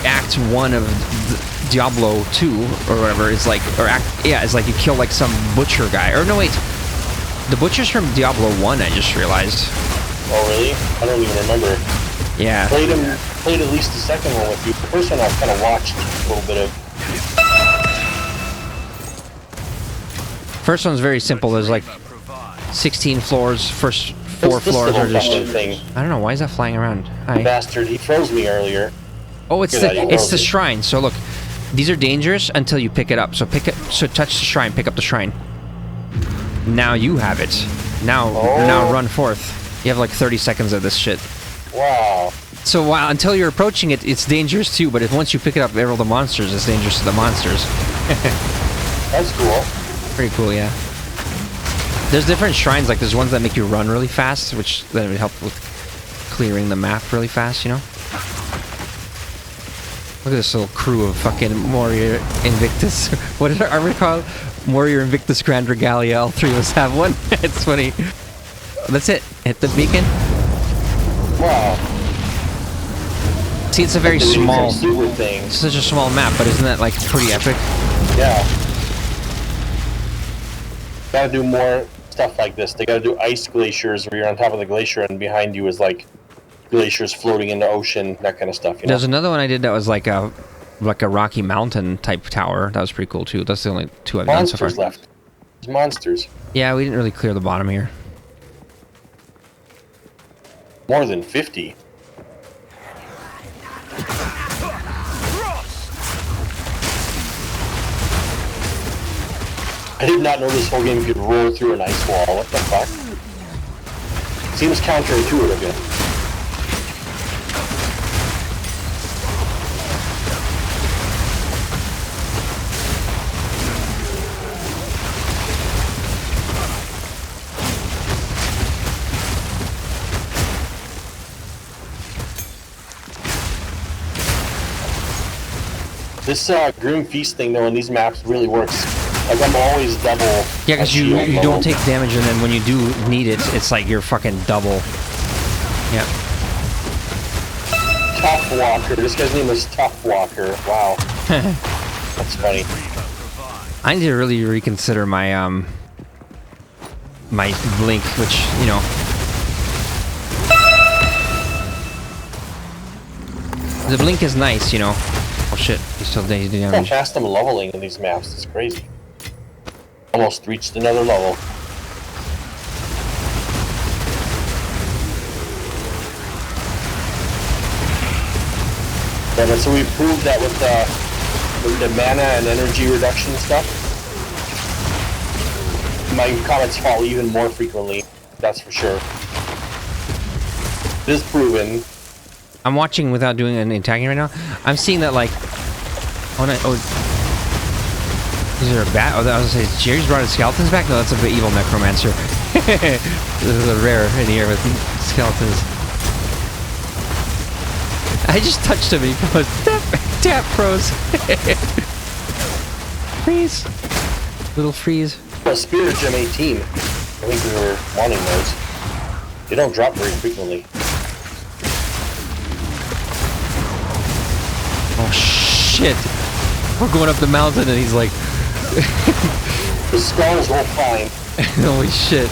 Act 1 of Diablo 2 or whatever is like, it's like you kill like some butcher guy. Or no, wait. The butcher's from Diablo 1, I just realized. Oh, really? I don't even remember. Yeah. Played at least the second one with you. The first one I've kind of watched a little bit of. First one's very simple. There's like 16 floors. First 4 floors are just... thing. I don't know. Why is that flying around? Hi. Bastard, he froze me earlier. Oh, it's the shrine. So look, these are dangerous until you pick it up. So touch the shrine, pick up the shrine. Now you have it. Now run forth. You have like 30 seconds of this shit. Wow. So until you're approaching it, it's dangerous too, but once you pick it up, all the monsters, it's dangerous to the monsters. That's cool. Pretty cool, yeah. There's different shrines, like there's ones that make you run really fast, which then would help with clearing the map really fast, you know? Look at this little crew of fucking Warrior Invictus. What is our armor called? Warrior Invictus Grand Regalia. All three of us have one. It's funny. That's it. Hit the beacon. Wow. See, it's a very small... thing. It's such a small map, but isn't that, like, pretty epic? Yeah. Gotta do more stuff like this. They gotta do ice glaciers where you're on top of the glacier and behind you is, like, glaciers floating in the ocean, that kind of stuff, you know? There's another one I did that was like a Rocky Mountain type tower. That was pretty cool, too. That's the only two I've done so far. Monsters left. There's monsters. Yeah, we didn't really clear the bottom here. More than 50. I did not know this whole game could roll through an ice wall. What the fuck? Seems counterintuitive, yeah. This Grim Feast thing, though, in these maps really works. Like, I'm always double. Yeah, because you don't take damage, and then when you do need it, it's like you're fucking double. Yeah. Tough Walker. This guy's name is Tough Walker. Wow. That's funny. I need to really reconsider my, my blink, which, you know... The blink is nice, you know. Oh shit, he's still doing damage. How fast I'm leveling in these maps, it's crazy. Almost reached another level. Yeah, but so we proved that with the mana and energy reduction stuff. My comets fall even more frequently, that's for sure. It is proven. I'm watching without doing any attacking right now. I'm seeing that, like... Oh, no, is there a bat? Oh, I was gonna say, Jerry's brought his skeletons back? No, that's a bit evil necromancer. This is a rare in here with skeletons. I just touched him and he goes, tap pros. Freeze. Little freeze. Well, Spirit Gem 18. I think we were wanting those. They don't drop very frequently. Oh shit! We're going up the mountain and he's like... The skulls will fine. Holy shit.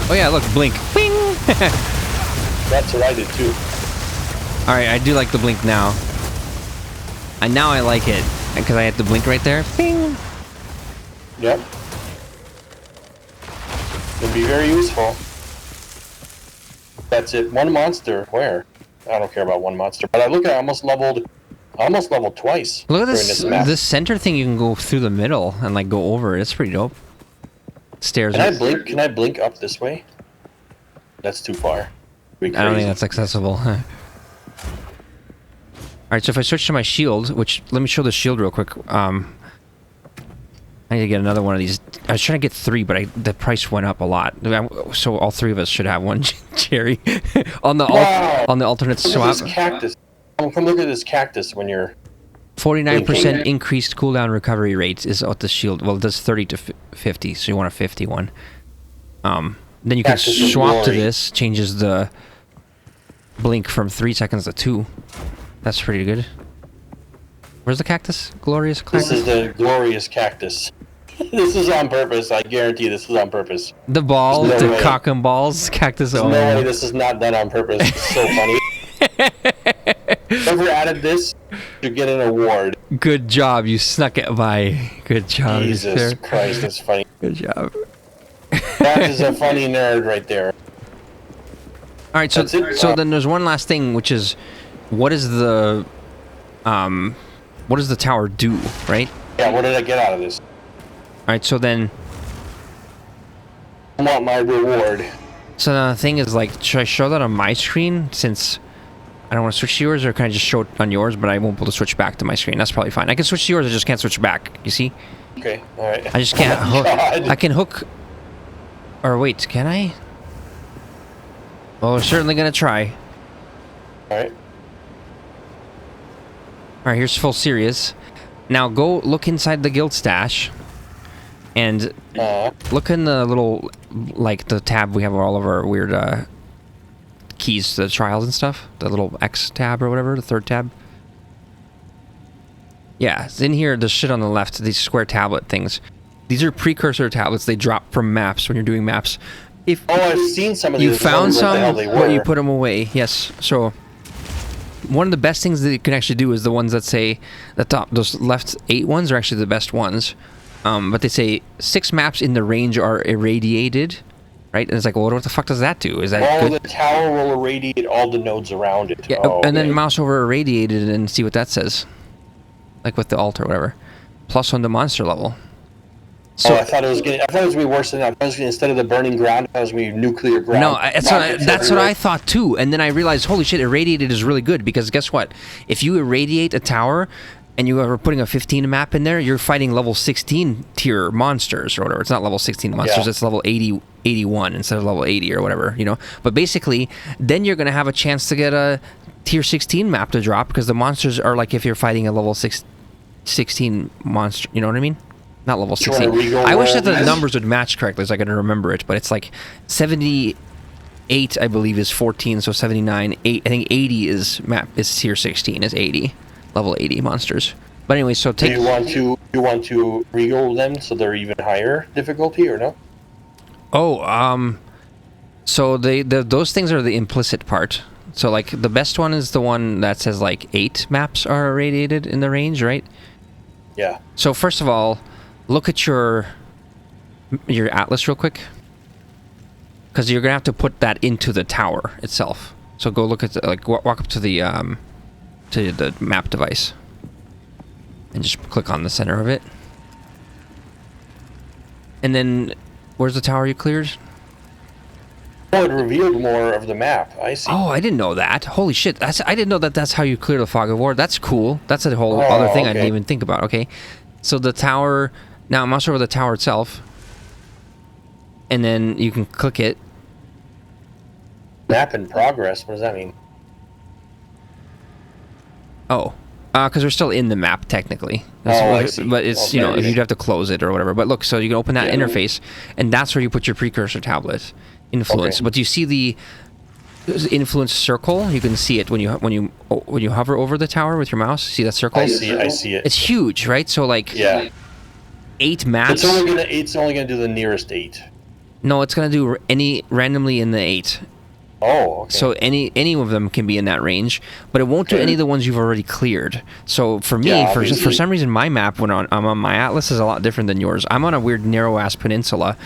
Oh yeah, look, blink. Bing! That's what I did too. Alright, I do like the blink now. And now I like it. Because I had the blink right there. Bing! Yep. It'll be very useful. That's it. One monster. Where? I don't care about one monster. But I look at I almost leveled twice. Look at this center thing. You can go through the middle and like go over it. It's pretty dope. Stairs. Can I blink up this way? That's too far. I don't think that's accessible. Alright, so if I switch to my shield, which let me show the shield real quick. I need to get another one of these. I was trying to get 3, but the price went up a lot. So all 3 of us should have one, Jerry. on the alternate swap. Look at this cactus. Come look at this cactus when you're... 49% increased cooldown recovery rate is what the shield. Well, it does 30 to 50, so you want a 50 one. Then you can swap to this. Changes the blink from 3 seconds to 2. That's pretty good. Where's the cactus? Glorious cactus? This is the glorious cactus. This is on purpose. I guarantee this is on purpose. The ball, no the way. cock and balls, cactus. There's no way this is not done on purpose. It's so funny. Whoever added this should get an award. Good job, you snuck it by. Good job. Jesus Christ, that's funny. Good job. That is a funny nerd right there. All right, so then there's one last thing, which is, what does the tower do, right? Yeah, what did I get out of this? All right, so then... I want my reward. So the thing is, like, should I show that on my screen, since I don't want to switch to yours, or can I just show it on yours, but I won't be able to switch back to my screen? That's probably fine. I can switch to yours, I just can't switch back, you see? Okay, alright. I just can't hook... I can hook... Or wait, can I? Well, we're certainly gonna try. Alright. Alright, here's full SiRiUS. Now go look inside the guild stash. And look in the little, like, the tab we have all of our weird keys to the trials and stuff. The little X tab or whatever, the 3rd tab. Yeah, it's in here, the shit on the left, these square tablet things. These are precursor tablets. They drop from maps when you're doing maps. If I've seen some of these. You found some, but you put them away. Yes, so... One of the best things that you can actually do is the ones that say the top, those left 8 ones are actually the best ones. But they say 6 maps in the range are irradiated, right? And it's like, well, what the fuck does that do? Is that good? The tower will irradiate all the nodes around it. Yeah, and then mouse over irradiated and see what that says. like with the alt or whatever. +1 to monster level. So I thought it was gonna be worse than that. I thought it was instead of the burning ground, it was gonna be nuclear ground. No, that's what I thought too. And then I realized, holy shit, irradiated is really good because guess what? If you irradiate a tower and you are putting a 15 map in there, you're fighting level 16 tier monsters or whatever. It's not level 16 monsters, it's level 80, 81 instead of level 80 or whatever, you know. But basically, then you're gonna have a chance to get a tier 16 map to drop because the monsters are like if you're fighting a level 16 monster, you know what I mean? Not level 16. I wish that the numbers would match correctly so I could remember it, but it's like 78, I believe, is 14, so 79, 8. I think 80 is tier 16, is 80, level 80 monsters. But anyway, so take. Do you want to re-roll them so they're even higher difficulty or no? Oh, so those things are the implicit part. So like the best one is the one that says like 8 maps are irradiated in the range, right? Yeah. So first of all, look at your atlas real quick, because you're gonna have to put that into the tower itself. So go look at walk up to the map device and just click on the center of it. And then, where's the tower you cleared? Oh, it revealed more of the map. I see. Oh, I didn't know that. Holy shit! I didn't know that. That's how you clear the fog of war. That's cool. That's a whole other thing I didn't even think about. Okay, so the tower. Now I'm also over the tower itself, and then you can click it. Map in progress. What does that mean? Oh, because we're still in the map technically. I see. But it's you'd have to close it or whatever. But look, so you can open that interface, and that's where you put your precursor tablet influence. But do you see the influence circle? You can see it when you hover over the tower with your mouse. See that circle? I see it. It's huge, right? So like 8 maps. It's only gonna do the nearest 8. No, it's gonna do any randomly in the 8. Oh, okay. So any of them can be in that range, but it won't do any of the ones you've already cleared. So for me, for some reason, my map I'm on my atlas is a lot different than yours. I'm on a weird narrow ass peninsula.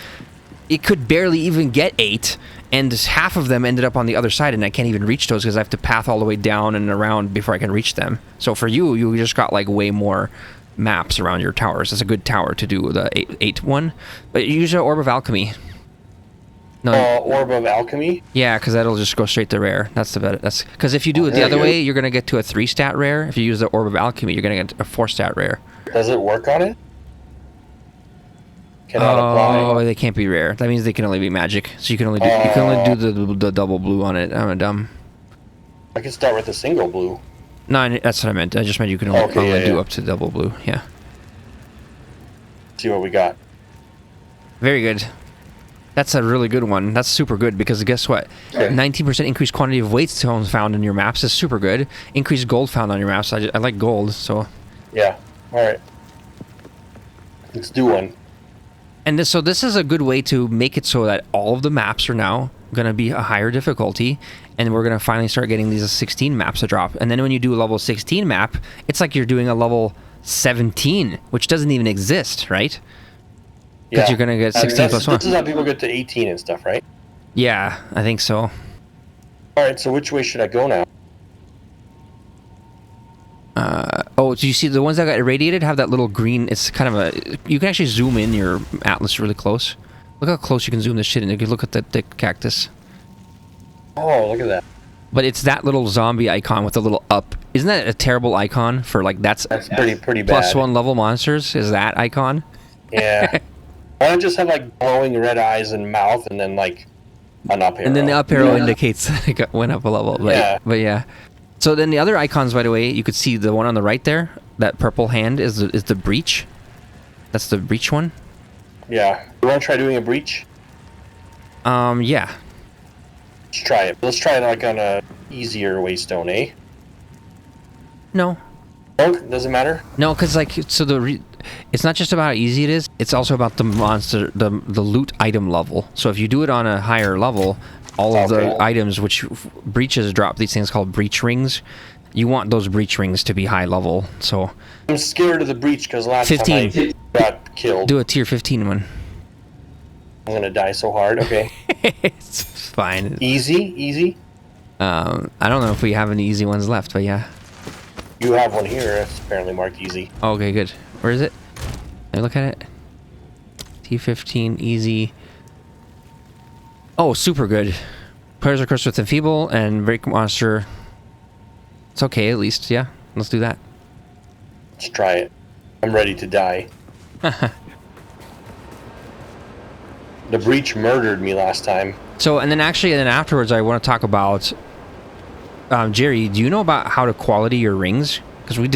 It could barely even get 8, and half of them ended up on the other side, and I can't even reach those because I have to path all the way down and around before I can reach them. So for you just got like way more maps around your towers. It's a good tower to do the 8 one, but use an Orb of Alchemy. No. Orb of Alchemy? Yeah, because that'll just go straight to rare. That's the better. That's because if you do it the other way, you're gonna get to a 3-stat rare. If you use the Orb of Alchemy, you're gonna get a 4-stat rare. Does it work on it? Cannot apply. Oh, they can't be rare. That means they can only be magic. So you can only do the double blue on it. I'm dumb. I can start with a single blue. No, that's what I meant. I just meant you can only do up to double blue. Yeah. See what we got. Very good. That's a really good one. That's super good because guess what? 19% increased quantity of weight stones found in your maps is super good. Increased gold found on your maps. I like gold, so. Yeah. All right. Let's do one. And this is a good way to make it so that all of the maps are now going to be a higher difficulty, and we're going to finally start getting these 16 maps to drop. And then when you do a level 16 map, it's like you're doing a level 17, which doesn't even exist, right? Because you're going to get 16 plus 1. This is how people get to 18 and stuff, right? Yeah, I think so. All right, so which way should I go now? Oh, do you see the ones that got irradiated have that little green? It's kind of a. You can actually zoom in your atlas really close. Look how close you can zoom this shit in. You can look at that thick cactus. Oh, look at that. But it's that little zombie icon with a little up. Isn't that a terrible icon for like that's pretty bad. +1 level monsters? Is that icon? Yeah. Why don't just have like glowing red eyes and mouth, and then like an up arrow? And then the up arrow indicates it went up a level. But, but yeah. So then the other icons, by the way, you could see the one on the right there. That purple hand is the breach. That's the breach one. Yeah. You want to try doing a breach? Yeah. Let's try it. Let's try it like on a easier waystone, eh? No. No, doesn't matter. No, because like it's not just about how easy it is. It's also about the monster, the loot item level. So if you do it on a higher level, all of the items which breaches drop, these things called breach rings. You want those breach rings to be high level. So I'm scared of the breach because last 15. time I got killed. Do a tier 15 one. I'm gonna die so hard. Okay. It's fine. Easy. I don't know if we have any easy ones left, but yeah. You have one here. It's apparently marked easy. Oh, okay, good. Where is it? Let me look at it. T15 easy. Oh, super good. Players are cursed with enfeeble and break monster. It's okay, at least. Yeah, let's do that. Let's try it. I'm ready to die. The breach murdered me last time. So, and then afterwards, I want to talk about Jerry. Do you know about how to quality your rings? Because we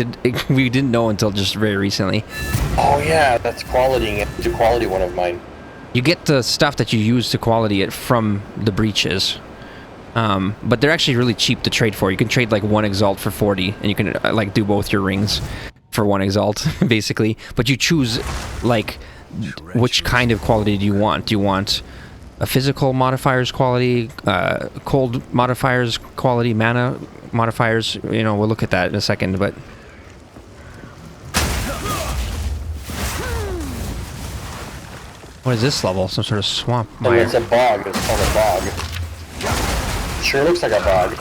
didn't know until just very recently. Oh yeah, that's qualitying it. To quality one of mine. You get the stuff that you use to quality it from the breaches. But they're actually really cheap to trade for. You can trade like 1 Exalt for 40, and you can like do both your rings for 1 Exalt, basically. But you choose like which kind of quality do you want? Do you want a physical modifiers quality, cold modifiers quality, mana modifiers? You know, we'll look at that in a second, but... What is this level? Some sort of swamp mire. It's a bog. It's called a bog. Sure looks like a bog.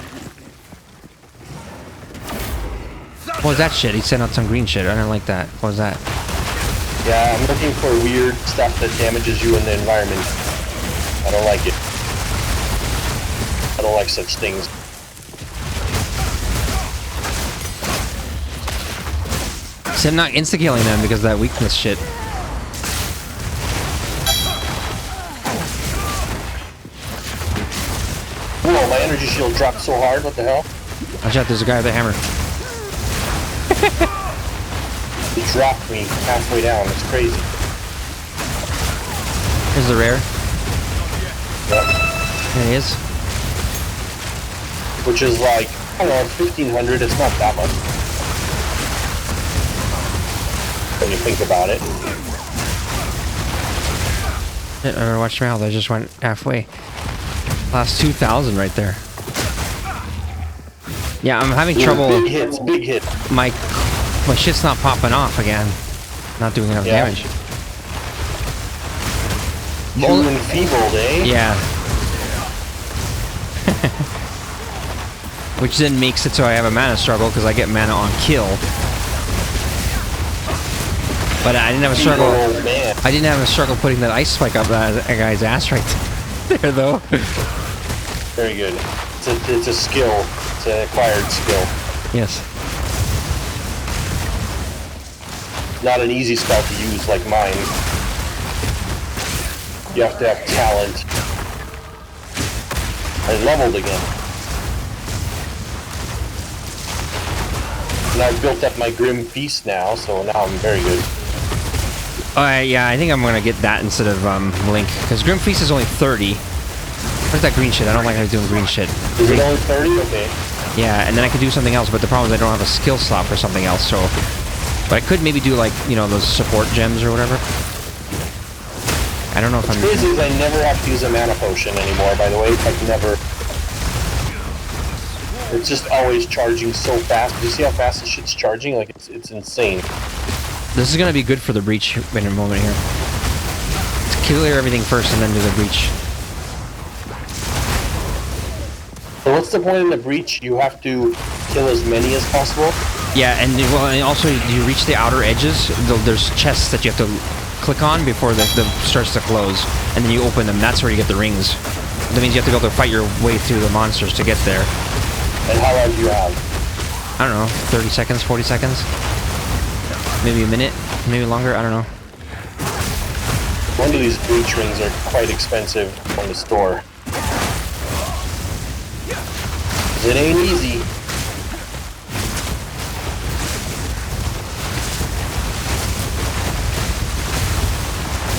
What was that shit? He sent out some green shit. I didn't like that. What was that? Yeah, I'm looking for weird stuff that damages you in the environment. I don't like it. I don't like such things. See, I'm not insta-killing them because of that weakness shit. Oh, my energy shield dropped so hard. What the hell? Watch out, there's a guy with a hammer. He dropped me halfway down. It's crazy. Here's the rare. Yep. There he is. Which is like, I don't know, 1,500. It's not that much. When you think about it. I better watch my health. I just went halfway. Lost 2,000 right there. Yeah, I'm having trouble. Big hits, big hit. My shit's not popping off again. Not doing enough damage. Too enfeebled, eh? Yeah. Which then makes it so I have a mana struggle because I get mana on kill. But I didn't have a struggle. Oh, man. I didn't have a struggle putting that ice spike up that guy's ass right there, though. Very good. It's a skill. It's an acquired skill. Yes. Not an easy spell to use like mine. You have to have talent. I leveled again. And I've built up my Grim Feast now, so now I'm very good. Yeah, I think I'm gonna get that instead of Link, because Grim Feast is only 30. Where's that green shit? I don't like how he's doing green shit. Is it only 30? Okay. Yeah, and then I could do something else, but the problem is I don't have a skill slot for something else, so... But I could maybe do, like, you know, those support gems or whatever. I don't know if I'm... The crazy is I never have to use a mana potion anymore, by the way. Like, never. It's just always charging so fast. Do you see how fast this shit's charging? Like, it's insane. This is gonna be good for the breach in a moment here. Let's clear everything first and then do the breach. So what's the point in the breach? You have to kill as many as possible? Yeah, and well, and also you reach the outer edges. There's chests that you have to click on before the starts to close, and then you open them. That's where you get the rings. That means you have to be able to fight your way through the monsters to get there. And how long do you have? I don't know, 30 seconds, 40 seconds, maybe a minute, maybe longer. I don't know. One of these breach rings are quite expensive from the store. It ain't easy.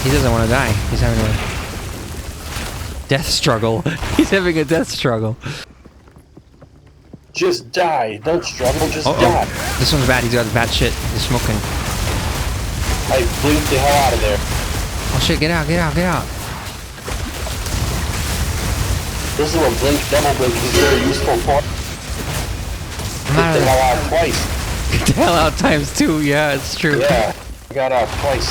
He doesn't want to die. He's having a death struggle. He's having a death struggle. Just die. Don't struggle, just die. This one's bad. He's got bad shit. He's smoking. I blinked the hell out of there. Oh shit, get out, get out, get out. This is what blink, double blink is very useful for. Get the hell out twice. Get the hell out times 2, yeah, it's true. Yeah, I got out twice.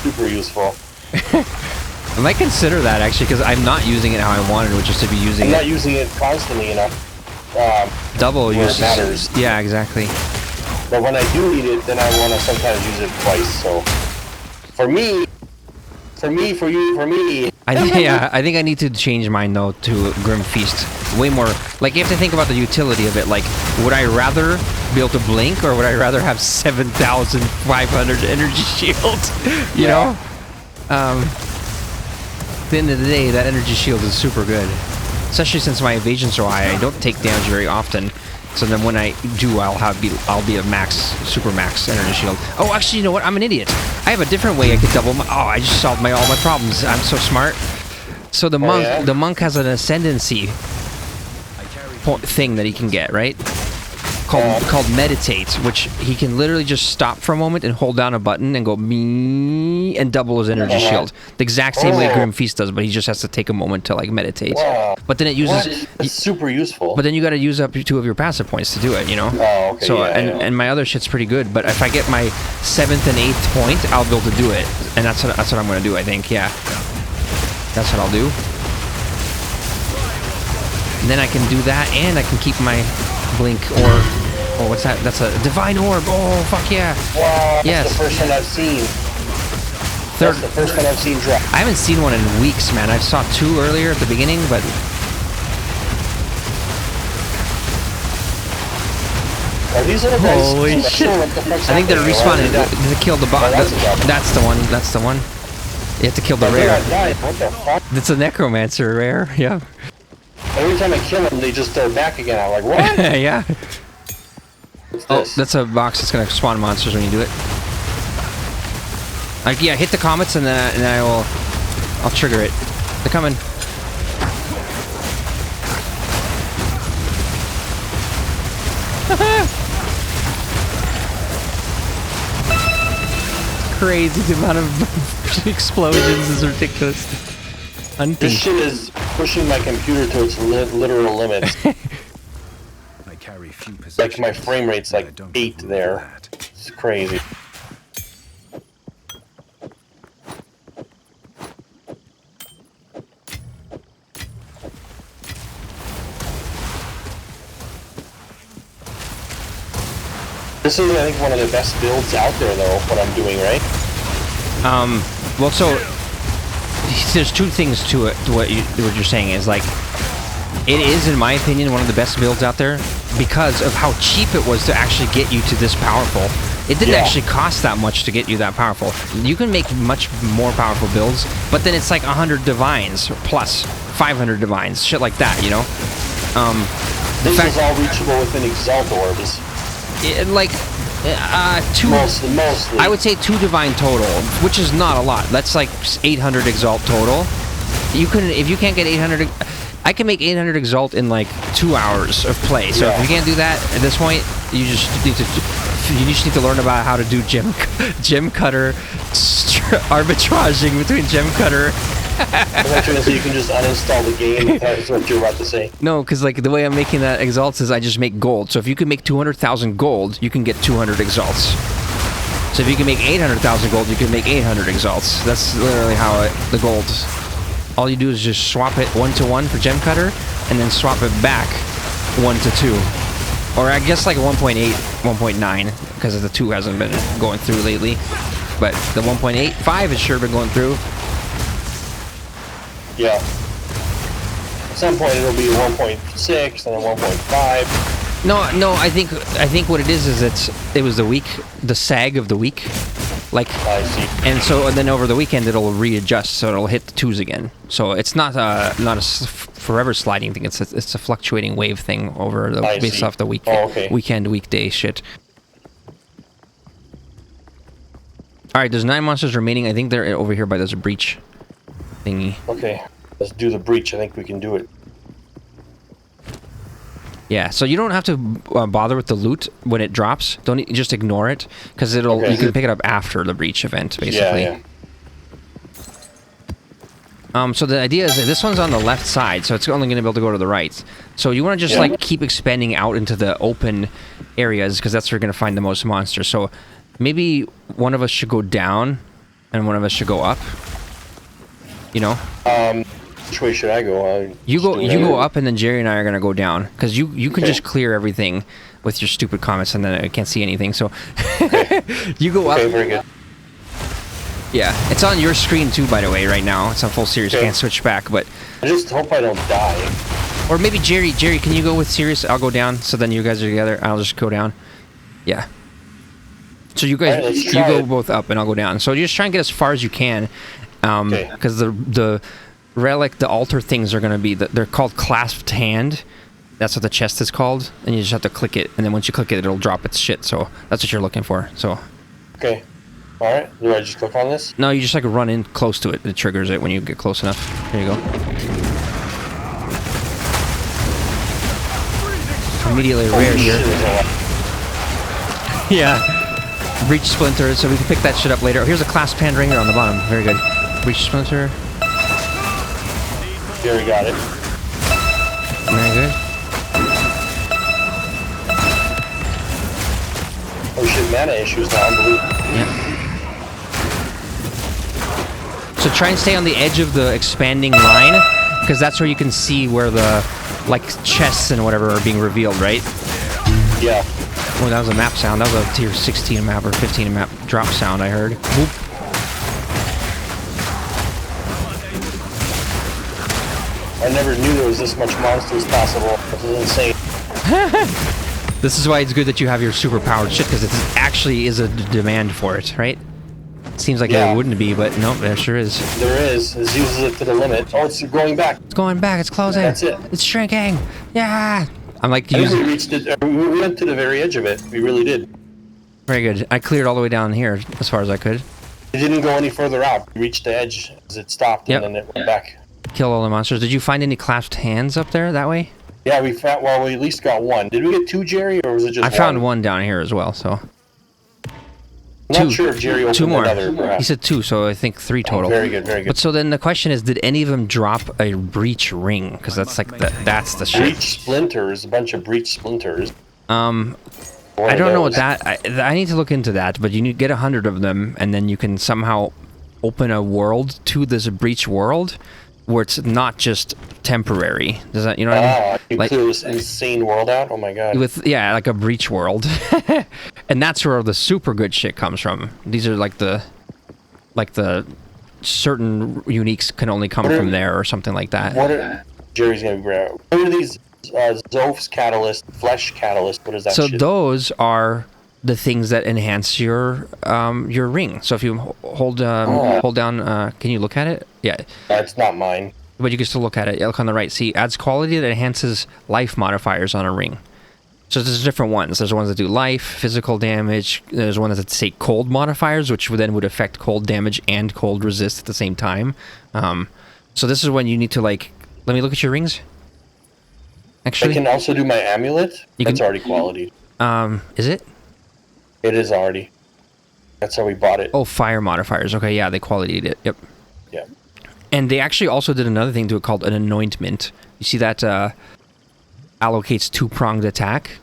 Super useful. I might consider that actually, because I'm not using it how I wanted, which is to be using I'm it. not using it constantly enough. double where use it matters. Yeah, exactly. But when I do need it, then I want to sometimes use it twice. So for me, for you. I think I need to change mine though to Grim Feast. Way more, like, you have to think about the utility of it. Like, would I rather be able to blink, or would I rather have 7,500 energy shield? You know? At the end of the day, that energy shield is super good. Especially since my evasion's so high, I don't take damage very often. So then when I do, I'll be a super max energy shield. Oh, actually, you know what? I'm an idiot. I have a different way I could double my... Oh, I just solved all my problems. I'm so smart. So the monk has an ascendancy thing that he can get, right? Called meditate, which he can literally just stop for a moment and hold down a button and go me and double his energy shield. The exact same way Grim Feast does, but he just has to take a moment to like meditate. But then it uses it's super useful. But then you got to use up 2 of your passive points to do it, you know. Oh, okay. So and my other shit's pretty good, but if I get my 7th and 8th point, I'll be able to do it, and that's what I'm gonna do. I think, yeah, that's what I'll do. And then I can do that, and I can keep my blink orb. Oh, what's that? That's a divine orb. Oh, fuck yeah. Wow, that's yes. the first one I've seen. That's the first one I've seen drop. I haven't seen one in weeks, man. I saw 2 earlier at the beginning, but... Are these little guys? Holy shit. I think they're respawning to kill the boss. That's the one. That's the one. You have to kill the rare. What the fuck? It's a necromancer rare, yeah. Every time I kill them, they just throw back again. I'm like, what? Yeah. Oh, that's a box that's gonna spawn monsters when you do it. Like, yeah, hit the comets and then I'll trigger it. They're coming. Crazy, the amount of explosions is ridiculous. This shit is pushing my computer to its literal limits. I carry few possessions, like my frame rate's like 8 there. It's crazy. This is, I think, one of the best builds out there, though, what I'm doing, right? Well, so there's 2 things to it. To what you're saying is, like, it is, in my opinion, one of the best builds out there because of how cheap it was to actually get you to this powerful. It didn't actually cost that much to get you that powerful. You can make much more powerful builds, but then it's like 100 divines plus 500 divines, shit like that, you know. This is all reachable within Exile orbs. Mostly. I would say 2 divine total, which is not a lot. That's like 800 exalt total. You can, if you can't get 800, I can make 800 exalt in like 2 hours of play. So if you can't do that at this point, you just need to learn about how to do gem cutter arbitraging between gem cutter. I was trying to say you can just uninstall the game. That's what you're about to say. No, because like the way I'm making that exalts is I just make gold. So if you can make 200,000 gold, you can get 200 exalts. So if you can make 800,000 gold, you can make 800 exalts. That's literally how the gold. All you do is just swap it 1 to 1 for gem cutter, and then swap it back 1 to 2, or I guess like 1.8, 1.9, because the 2 hasn't been going through lately. But the 1.85 has sure been going through. Yeah. At some point it'll be 1.6 and then 1.5. No, I think what it is it was the week, the sag of the week. Like, I see. And then over the weekend it'll readjust, so it'll hit the 2s again. So it's not a forever sliding thing. It's a fluctuating wave thing over the based off the weekend weekday shit. All right, there's 9 monsters remaining. I think they're over here by this breach thingy. Okay, let's do the breach. I think we can do it. Yeah, so you don't have to bother with the loot when it drops. Don't just ignore it, because you can pick it up after the breach event, basically. Yeah. So the idea is that this one's on the left side, so it's only going to be able to go to the right. So you want to just like keep expanding out into the open areas, because that's where you're going to find the most monsters. So maybe one of us should go down, and one of us should go up. You know? which way should I go? You go up, and then Jerry and I are gonna go down, because you can just clear everything with your stupid comments, and then I can't see anything. So you go up. Okay, very good. Yeah, it's on your screen too, by the way, right now. It's on full series. You can't switch back, but I just hope I don't die. or maybe Jerry, can you go with SiRiUS? I'll go down, so then you guys are together. I'll just go down. Yeah. So you guys, right, you go both up, and I'll go down. So you just try and get as far as you can, because the relic, the altar things are gonna be they're called clasped hand. That's what the chest is called, and you just have to click it, and then once you click it, it'll drop its shit. So that's what you're looking for. So. Okay. All right. Do I just click on this? No, you just like run in close to it. It triggers it when you get close enough. There you go. Immediately rare here. Yeah. Breach splinter, so we can pick that shit up later. Here's a clasp hand ringer on the bottom. Very good. Breach splinter. Jerry got it. Very good. Oh shit, mana issues now, unbelievable. Yeah. So try and stay on the edge of the expanding line, because that's where you can see where the, like, chests and whatever are being revealed, right? Yeah. Oh, that was a map sound. That was a tier 16 map or 15 map drop sound, I heard. Whoop. I never knew there was this much monsters possible. This is insane. This is why it's good that you have your super powered shit, because it actually is a demand for it, right? Seems like there wouldn't be, but nope, there sure is. There is. It uses it to the limit. Oh, it's going back. It's going back. It's closing. That's it. It's shrinking. Yeah. I'm like I think we reached it. We went to the very edge of it. We really did. Very good. I cleared all the way down here as far as I could. It didn't go any further out. We reached the edge as it stopped, and then it went back. Kill all the monsters. Did you find any clasped hands up there that way? Yeah, we found. Well, we at least got one. Did we get two, Jerry, or was it just one? I found one down here as well. So. I'm not sure if Jerry opened two more. Another, perhaps. He said 2, so I think 3 total. Very good, very good. But so then the question is, did any of them drop a breach ring? Because that's like that's the shit. Breach splinters, a bunch of breach splinters. I don't know what that. I need to look into that. But you need to get 100 of them, and then you can somehow open a world to this breach world, where it's not just temporary. Does that, you know what I mean? You like, clear this insane world out? Oh my god. With like a breach world. And that's where the super good shit comes from. These are like the certain uniques can only come from there or something like that. Jerry's gonna grab. What are these Zoph's catalyst, flesh catalyst? What is that? So shit? those are the things that enhance your ring. So if you hold down, can you look at it? Yeah. That's not mine. But you can still look at it. Look on the right. See, adds quality that enhances life modifiers on a ring. So there's different ones. There's ones that do life, physical damage. There's ones that say cold modifiers, which would affect cold damage and cold resist at the same time. So this is when you need to, like, let me look at your rings. Actually, I can also do my amulet. That's already quality. Is it? It is already. That's how we bought it. Oh, fire modifiers. Okay, yeah, they qualityed it. Yep. Yeah. And they actually also did another thing to it called an anointment. You see that allocates 2-pronged attack.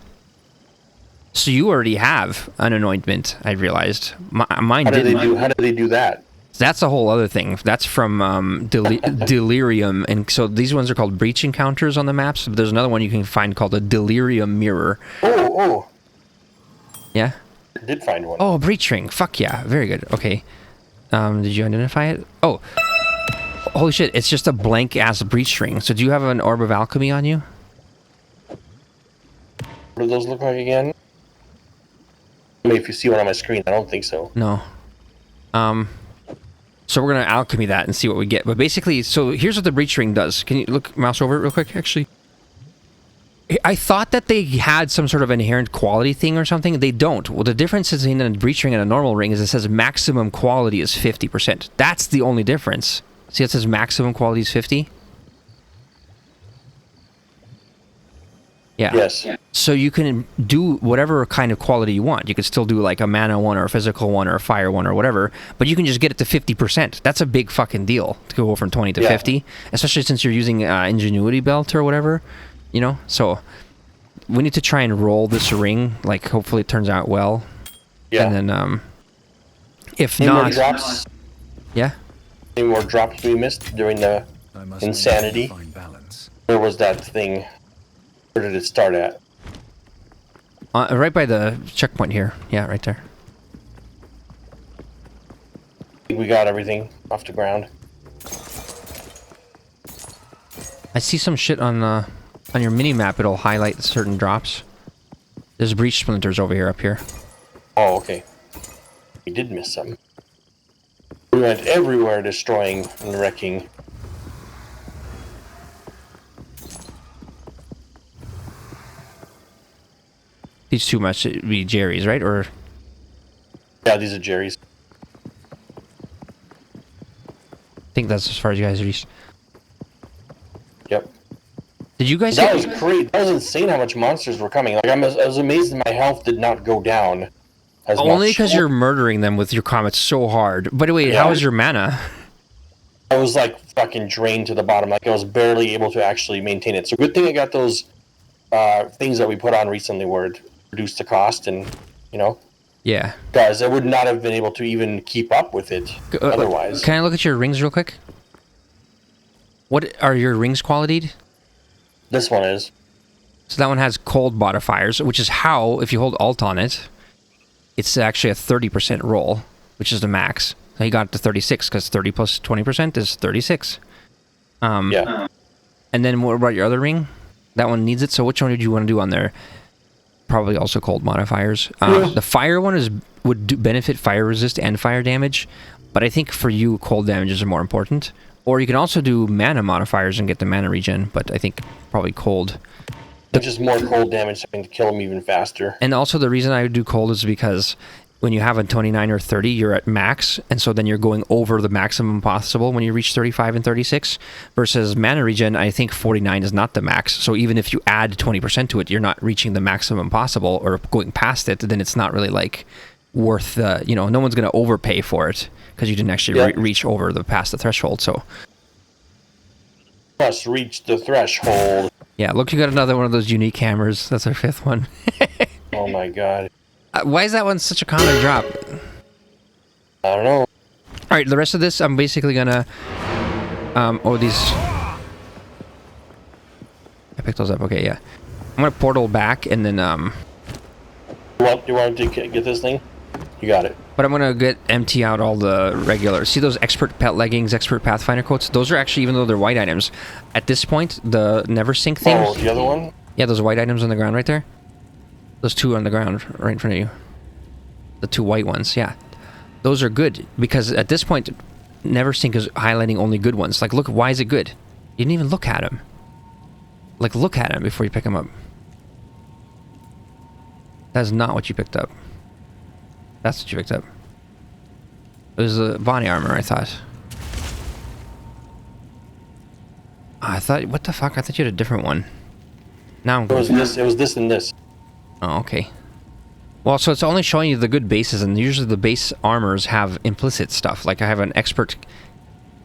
So you already have an anointment, I realized. Mine didn't. How do they do that? That's a whole other thing. That's from Delirium. And so these ones are called breach encounters on the maps. But there's another one you can find called a Delirium mirror. Oh. Yeah? I did find one. Oh, a breach ring. Fuck yeah. Very good. Okay. Did you identify it? Oh. Holy shit. It's just a blank-ass breach ring. So do you have an Orb of Alchemy on you? What do those look like again? I mean, if you see one on my screen, I don't think so. No. So we're going to alchemy that and see what we get. But basically, so here's what the breach ring does. Can you mouse over it real quick, actually? I thought that they had some sort of inherent quality thing or something. They don't. Well, the difference between a breach ring and a normal ring is it says maximum quality is 50%. That's the only difference. See, it says maximum quality is 50? Yeah. Yes. So you can do whatever kind of quality you want. You could still do like a mana one or a physical one or a fire one or whatever, but you can just get it to 50%. That's a big fucking deal to go from 20 to 50, especially since you're using Ingenuity Belt or whatever, you know? So we need to try and roll this ring. Like, hopefully it turns out well. Yeah. And then, if Any not... more drops? Yeah? Any more drops we missed during the I must insanity. find balance. Where was that thing? Where did it start at? Right by the checkpoint here. Yeah, right there. I think we got everything off the ground. I see some shit on your mini map. It'll highlight certain drops. There's breach splinters over here, up here. Oh, okay. We did miss some. We went everywhere destroying and wrecking. These two must be Jerry's, right? Or Yeah, these are Jerry's. I think that's as far as you guys reached. Yep. Did you guys? That was crazy. That was insane how much monsters were coming. Like I was amazed that my health did not go down. Only because you're murdering them with your comets so hard. By the way, Yeah. how is your mana? I was like fucking drained to the bottom. Like I was barely able to actually maintain it. So good thing I got those things that we put on recently where it reduced the cost and, you know. Yeah. Guys, I would not have been able to even keep up with it otherwise. Can I look at your rings real quick? What are your rings qualityed? This one is. So that one has cold modifiers, which is how, if you hold Alt on it, it's actually a 30% roll, which is the max. So he got it to 36, because 30 plus 20% is 36. Yeah. And then what about your other ring? That one needs it, so which one did you want to do on there? Probably also cold modifiers. The fire one would benefit fire resist and fire damage, but I think for you, cold damages are more important. Or you can also do mana modifiers and get the mana regen, but I think probably cold. Just more cold damage, so I can kill them even faster. And also the reason I would do cold is because when you have a 29 or 30, you're at max, and so then you're going over the maximum possible when you reach 35 and 36, versus mana regen, I think 49 is not the max, so even if you add 20% to it, you're not reaching the maximum possible, or going past it, then it's not really, like, worth, you know, no one's going to overpay for it, because you didn't actually reach over past the threshold, so... Plus reach the threshold. Yeah, look, you got another one of those unique hammers. That's our 5th one. Oh my god. Why is that one such a common drop? I don't know. Alright, the rest of this, I'm basically gonna... these... I picked those up, okay, yeah. I'm gonna portal back, and then, You want to get this thing? You got it. But I'm gonna empty out all the regular... See those expert pet leggings, expert pathfinder quotes? Those are actually, even though they're white items, at this point, the never sync thing... Oh, the other one? Yeah, those white items on the ground right there. Those two on the ground right in front of you. The two white ones, yeah. Those are good, because at this point, never sync is highlighting only good ones. Like, look, why is it good? You didn't even look at them. Like, look at them before you pick them up. That's not what you picked up. That's what you picked up. It was the body armor, I thought. I thought, what the fuck? I thought you had a different one. Now I'm It was this and this. Oh, okay. Well, so it's only showing you the good bases, and usually the base armors have implicit stuff. Like I have an expert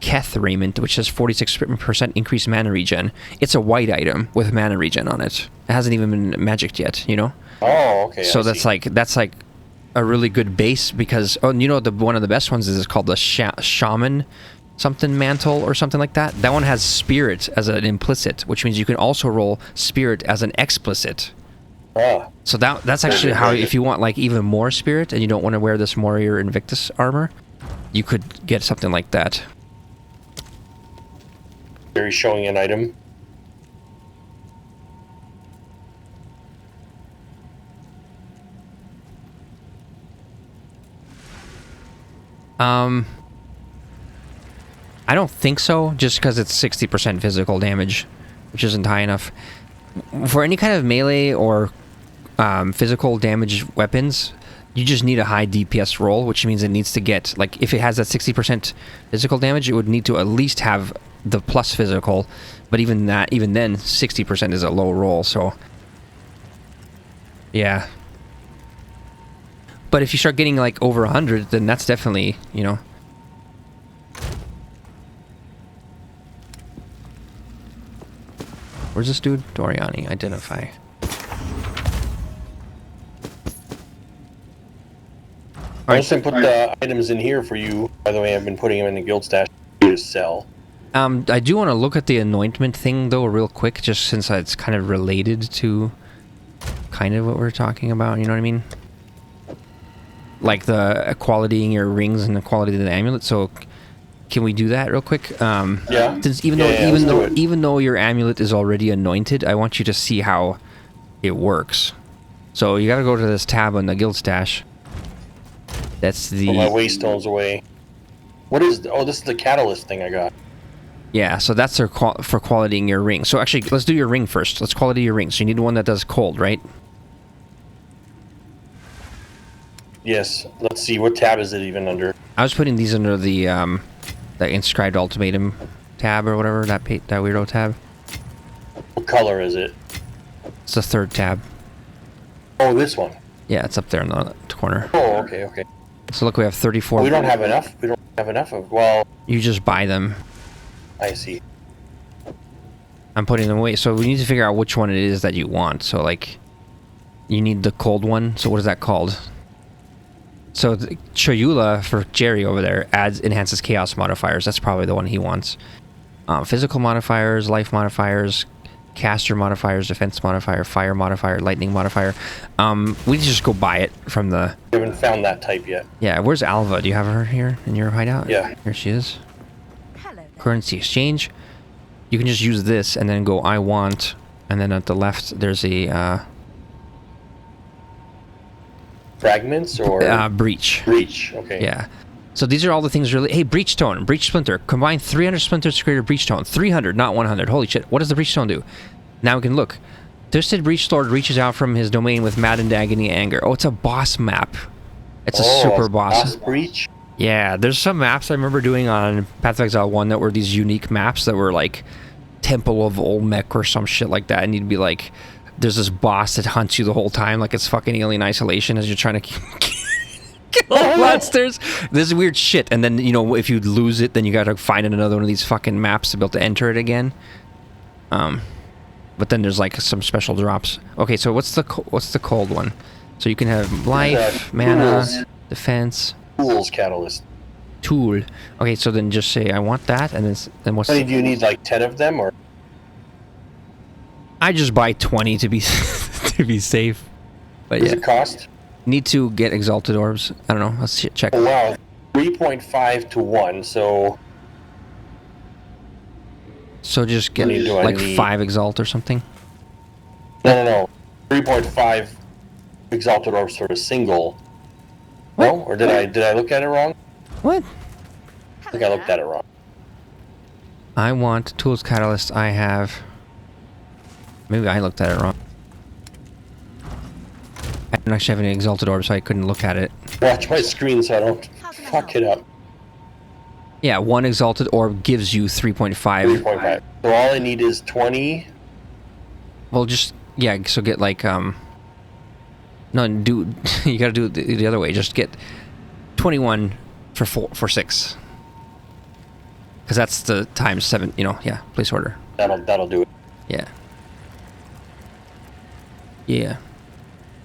Keth raiment, which has 46% increased mana regen. It's a white item with mana regen on it. It hasn't even been magicked yet, you know? Oh, okay. So that's like a really good base, because you know, one of the best ones is called the shaman something mantle or something like that. That one has spirit as an implicit, which means you can also roll spirit as an explicit. So that's actually how, if you want like even more spirit and you don't want to wear this Warrior Invictus armor, you could get something like that. Very showing an item. I don't think so, just because it's 60% physical damage, which isn't high enough. For any kind of melee or physical damage weapons, you just need a high DPS roll, which means it needs to get, like, if it has that 60% physical damage, it would need to at least have the plus physical, but even then, 60% is a low roll, so... Yeah. But if you start getting, like, over 100, then that's definitely, you know... Where's this dude? Doriani, identify. I just put the items in here for you. By the way, I've been putting them in the guild stash to sell. I do want to look at the anointment thing though real quick, just since it's kind of related to kind of what we're talking about, you know what I mean? Like the qualitying your rings and the quality of the amulet. So can we do that real quick? Yeah. Since even though your amulet is already anointed, I want you to see how it works. So you gotta go to this tab on the guild stash. That's the... Put my waystones away. What is... Oh, this is the catalyst thing I got. Yeah, so that's for qualitying your ring. So actually, let's do your ring first. Let's quality your ring. So you need one that does cold, right? Yes. Let's see. What tab is it even under? I was putting these under the inscribed ultimatum tab or whatever, that weirdo tab. What color is it? It's the third tab. Oh, this one. Yeah, it's up there in the corner. Oh, okay, okay. So look, we have 34. We don't have enough. We don't have enough of... Well... You just buy them. I see. I'm putting them away. So we need to figure out which one it is that you want. So, like, you need the cold one. So what is that called? So Chayula for Jerry over there enhances chaos modifiers. That's probably the one he wants. Physical modifiers, life modifiers, caster modifiers, defense modifier, fire modifier, lightning modifier. We just go buy it from the... We haven't found that type yet. Yeah, where's Alva? Do you have her here in your hideout? Yeah. Here she is. Hello. Currency exchange. You can just use this and then go I want, and then at the left there's a Fragments or breach. Breach, okay. Yeah. So these are all the things really... Hey, breach stone, breach splinter. Combine 300 splinters to create a breach stone. 300, not 100. Holy shit. What does the breach stone do? Now we can look. Twisted Breach Lord reaches out from his domain with maddened agony anger. Oh, it's a boss map. It's a super boss. Breach? Yeah, there's some maps I remember doing on Path of Exile 1 that were these unique maps that were like Temple of Olmec or some shit like that, and you'd be like, there's this boss that hunts you the whole time like it's fucking Alien Isolation as you're trying to kill monsters. This is weird shit, and then, you know, if you lose it, then you gotta find another one of these fucking maps to be able to enter it again. But then there's like some special drops. Okay, so what's the cold one? So you can have life, mana, defense. Tools catalyst. Tool. Okay, so then just say I want that, and then what's... How many do you need, like 10 of them, or? I just buy 20 to be to be safe. But What does yeah, it cost? need to get exalted orbs. I don't know. Let's check. Oh, wow. 3.5 to 1, so... So just get many do I like need? 5 exalt or something. No. 3.5 exalted orbs for a single. No? Or did I look at it wrong? What? I think I looked at it wrong. I want tools catalyst. I have. Maybe I looked at it wrong. I don't actually have any exalted orbs, so I couldn't look at it. Watch my screen so I don't fuck it up. Yeah, 1 exalted orb gives you 3.5. 3.5. So all I need is 20. Well, just yeah. So get like No, do you gotta do it the other way. Just get 21 for 6. Because that's the times 7. You know, yeah. Place order. That'll do it. Yeah. Yeah.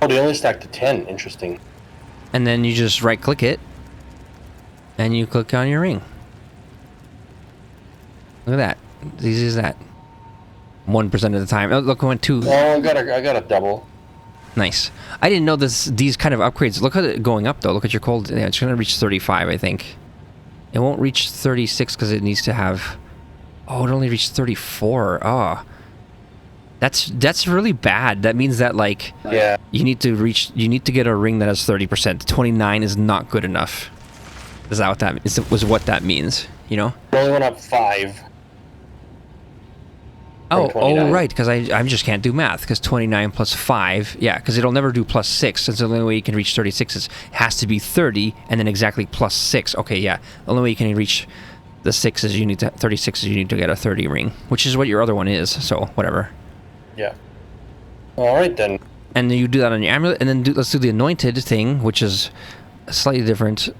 Oh, they only stack to 10. Interesting. And then you just right click it, and you click on your ring. Look at that. As easy as that. 1% of the time. Oh, look, I went 2. Oh, I got a double. Nice. I didn't know these kind of upgrades. Look at it going up though. Look at your cold. Yeah, it's gonna reach 35, I think. It won't reach 36 because it needs to have. Oh, it only reached 34. Oh, that's really bad. That means that like Yeah. you need to get a ring that has 30%. 29 is not good enough. Is that what that is? Was what that means? You know. It only went up 5. Oh, 29. right, because I just can't do math, because 29 plus 5, yeah, because it'll never do plus 6, since the only way you can reach 36 is, has to be 30, and then exactly plus 6. Okay, yeah, the only way you can reach the 6 is 36 is you need to get a 30 ring, which is what your other one is, so whatever. Yeah. Alright then. And then you do that on your amulet, and then let's do the anointed thing, which is slightly different.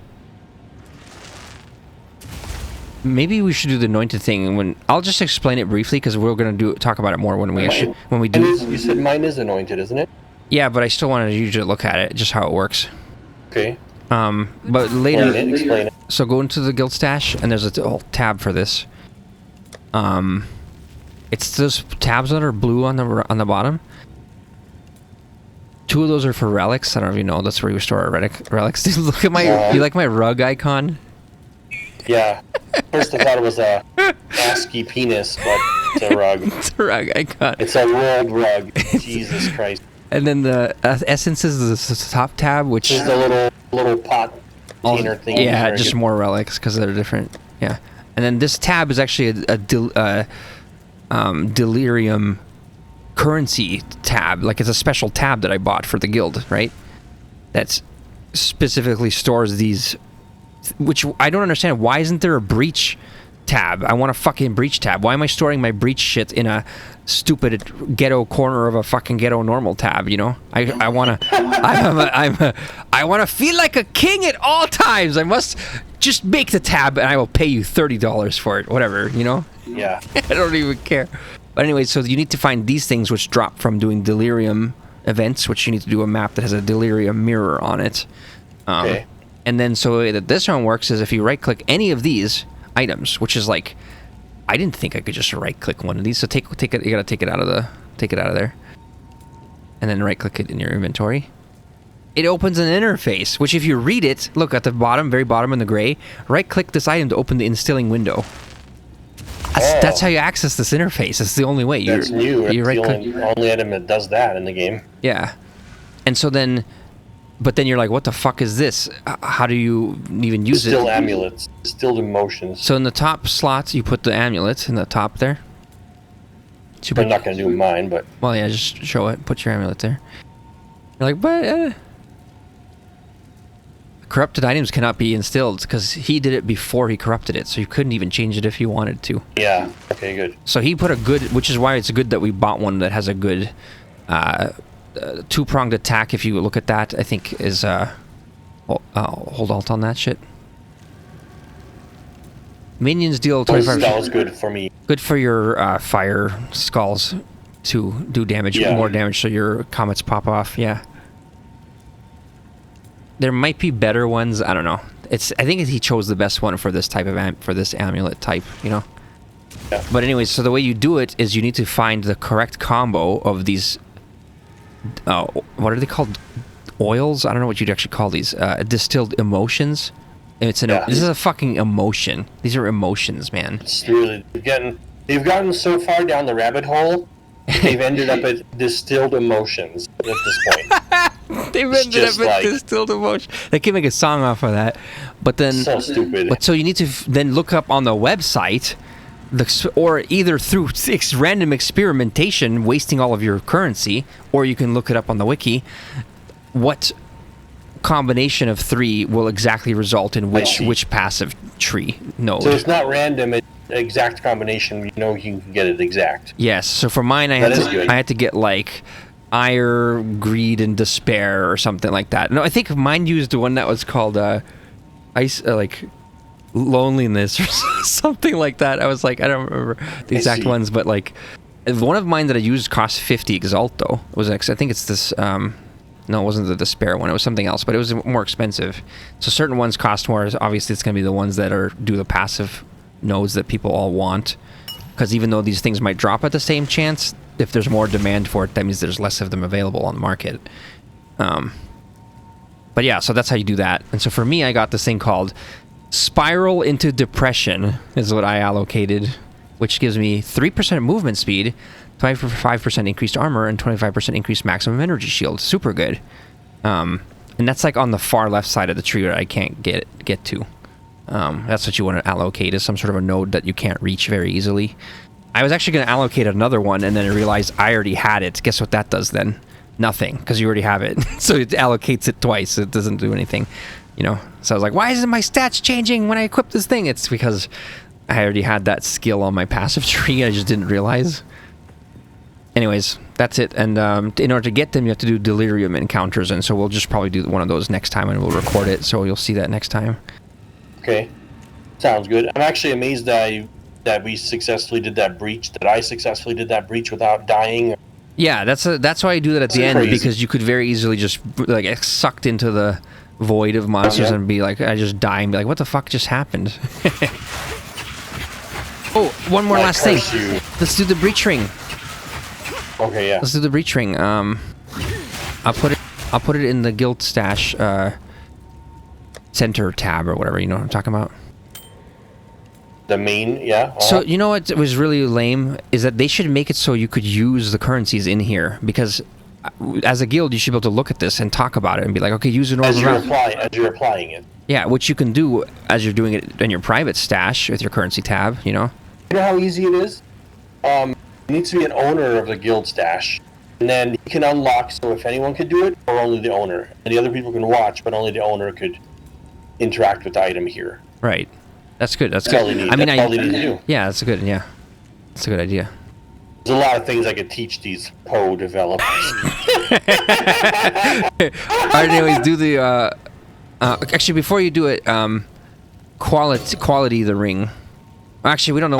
Maybe we should do the anointed thing when I'll just explain it briefly because we're gonna talk about it more when we do. You said mine is anointed, isn't it? Yeah, but I still wanted you to look at it, just how it works. Okay. But later. Explain it. So go into the guild stash, and there's a whole tab for this. It's those tabs that are blue on the bottom. 2 of those are for relics. I don't know if you know. That's where you store our relics. Look at my. You like my rug icon? Yeah. First I thought it was a ASCII penis, but it's a rug. It's a rug icon. It's a world rug. Jesus Christ. And then the essences is the top tab, which is the little pot container thing. Yeah, just more relics because they're different. Yeah. And then this tab is actually a delirium currency tab. Like, it's a special tab that I bought for the guild, right? That specifically stores these, which I don't understand. Why isn't there a breach tab? I want a fucking breach tab. Why am I storing my breach shit in a stupid ghetto corner of a fucking ghetto normal tab, you know? I want to I want to feel like a king at all times. I must just make the tab and I will pay you $30 for it, whatever, you know? Yeah. I don't even care. But anyway, so you need to find these things which drop from doing delirium events, which you need to do a map that has a delirium mirror on it. Okay. And then so the way that this one works is if you right click any of these items, which is like, I didn't think I could just right click one of these. So take it. You gotta take it out of there, and then right click it in your inventory. It opens an interface, which if you read it, look at the bottom, very bottom in the gray. Right click this item to open the instilling window. That's how you access this interface. It's the only way. That's new. You right click. The only item that does that in the game. Yeah, and so then. But then you're like, what the fuck is this? How do you even use Distilled amulets. Distilled emotions. So in the top slots, you put the amulet in the top there. So I'm not going to do mine, but... Well, yeah, just show it. Put your amulet there. You're like, but... Corrupted items cannot be instilled because he did it before he corrupted it, so you couldn't even change it if you wanted to. Yeah, okay, good. So he put a good... Which is why it's good that we bought one that has a good... two-pronged attack, if you look at that, I think is hold alt on that shit. Minions deal 25. That was good for me. Good for your fire skulls to do damage, more damage, so your comets pop off. Yeah. There might be better ones. I don't know. I think he chose the best one for this type of for this amulet type. You know. Yeah. But anyways, so the way you do it is you need to find the correct combo of these. What are they called? Oils? I don't know what you'd actually call these. Distilled emotions. This is a fucking emotion. These are emotions, man. It's really they've gotten so far down the rabbit hole. They've ended up at distilled emotions at this point. They've ended up at distilled emotions. They can make a song off of that. But then, so stupid. But so you need to then look up on the website. Or either through random experimentation, wasting all of your currency, or you can look it up on the wiki. What combination of 3 will exactly result in which passive tree node? So it's not random; it's exact combination. You know, you can get it exact. Yes. So for mine, I had to get like ire, greed, and despair, or something like that. No, I think mine used the one that was called ice, loneliness or something like that. I was like, I don't remember the exact ones, but like one of mine that I used cost 50 Exalt though. It was I think it's this no, it wasn't the despair one, it was something else, but it was more expensive. So certain ones cost more. Obviously it's going to be the ones that do the passive nodes that people all want, because even though these things might drop at the same chance, if there's more demand for it, that means there's less of them available on the market. But yeah, so that's how you do that. And so for me, I got this thing called Spiral into Depression is what I allocated, which gives me 3% movement speed, 25% increased armor, and 25% increased maximum energy shield. Super good. And that's like on the far left side of the tree that I can't get to. That's what you want to allocate, is some sort of a node that you can't reach very easily. I was actually going to allocate another one, and then I realized I already had it. Guess what that does then? Nothing, because you already have it. So it allocates it twice. It doesn't do anything. You know, so I was like, why isn't my stats changing when I equip this thing? It's because I already had that skill on my passive tree. I just didn't realize. Anyways, that's it. And in order to get them, you have to do delirium encounters. And so we'll just probably do one of those next time, and we'll record it. So you'll see that next time. Okay. Sounds good. I'm actually amazed that we successfully did that breach, that I successfully did that breach without dying. Yeah, that's why I do that at the end, because you could very easily just like get sucked into the void of monsters and be like, I just die and be like, what the fuck just happened? Oh, one more last thing. You. Let's do the breach ring. Okay, yeah. Let's do the breach ring. I'll put it in the guild stash center tab or whatever. You know what I'm talking about? The main, yeah. So you know what was really lame is that they should make it so you could use the currencies in here, because as a guild you should be able to look at this and talk about it and be like, okay, use an orb as you're applying it. Yeah, which you can do as you're doing it in your private stash with your currency tab. You know. You know how easy it is? You need to be an owner of the guild stash, and then you can unlock so if anyone could do it or only the owner, and the other people can watch, but only the owner could interact with the item here. Right. That's good. That's all good. they need. I mean, that's all they need to do. Yeah, that's a good. Yeah, that's a good idea. There's a lot of things I could teach these Poe developers. Alright, anyways, do the. Actually, before you do it, quality the ring. Actually, we don't know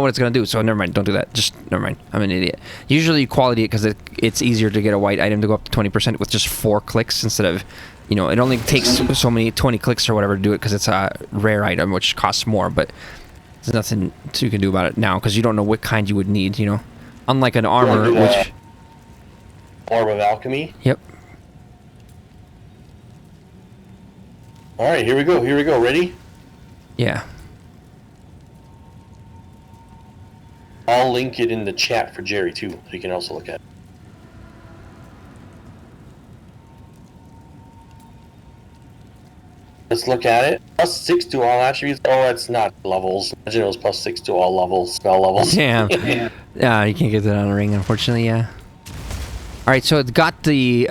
what it's gonna do. So never mind. Don't do that. Just never mind. I'm an idiot. Usually you quality it because it's easier to get a white item to go up to 20% with just 4 clicks instead of, you know, it only takes so many 20 clicks or whatever to do it because it's a rare item which costs more. But there's nothing you can do about it now because you don't know what kind you would need. You know, unlike an armor, which. Orb of Alchemy. Yep. All right, here we go. Here we go. Ready? Yeah. I'll link it in the chat for Jerry too, so you can also look at it. Let's look at it. +6 to all attributes. Oh, it's not levels. Imagine it was +6 to all levels, spell levels. Damn. Yeah, you can't get that on a ring, unfortunately. Yeah. All right, so it's got the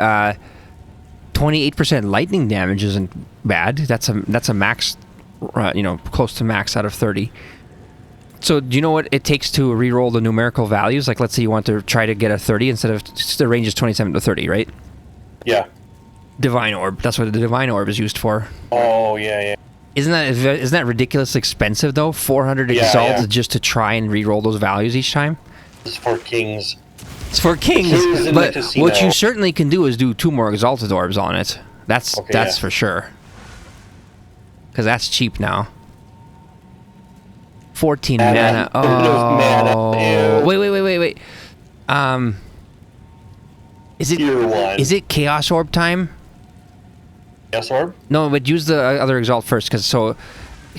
28% lightning damage. Isn't bad. That's a max, you know, close to max out of 30. So do you know what it takes to re-roll the numerical values? Like, let's say you want to try to get a 30 instead of the range is 27 to 30, right? Yeah. Divine orb. That's what the divine orb is used for. Oh yeah, yeah. Isn't that ridiculously expensive though? 400 exalts just to try and re-roll those values each time. It's for kings. It's for kings, but what you certainly can do is do 2 more exalted orbs on it. That's for sure. Because that's cheap now. 14 mana. Oh. Wait. Is it Chaos Orb time? Chaos Orb? No, but use the other Exalt first, because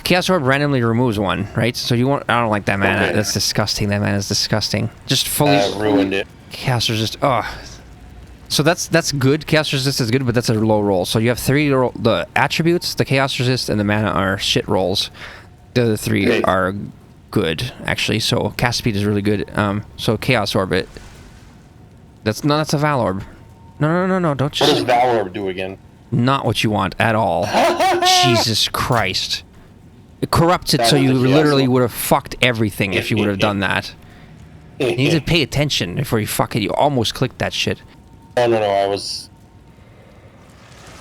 Chaos Orb randomly removes 1, right? So you won't. I don't like that mana. Okay. That's disgusting. That mana is disgusting. Just fully ruined it. Chaos Resist. Oh. So that's good. Chaos Resist is good, but that's a low roll. So you have 3 the attributes, the Chaos Resist, and the mana are shit rolls. The other 3 are good, actually. So cast speed is really good. So Chaos Orbit. That's a Val Orb. No. Don't just. What does Val Orb do again? Not what you want at all. Jesus Christ. It corrupts it so you literally would have fucked everything if you would have done that. You need to pay attention before you fuck it. You almost clicked that shit. No, I was...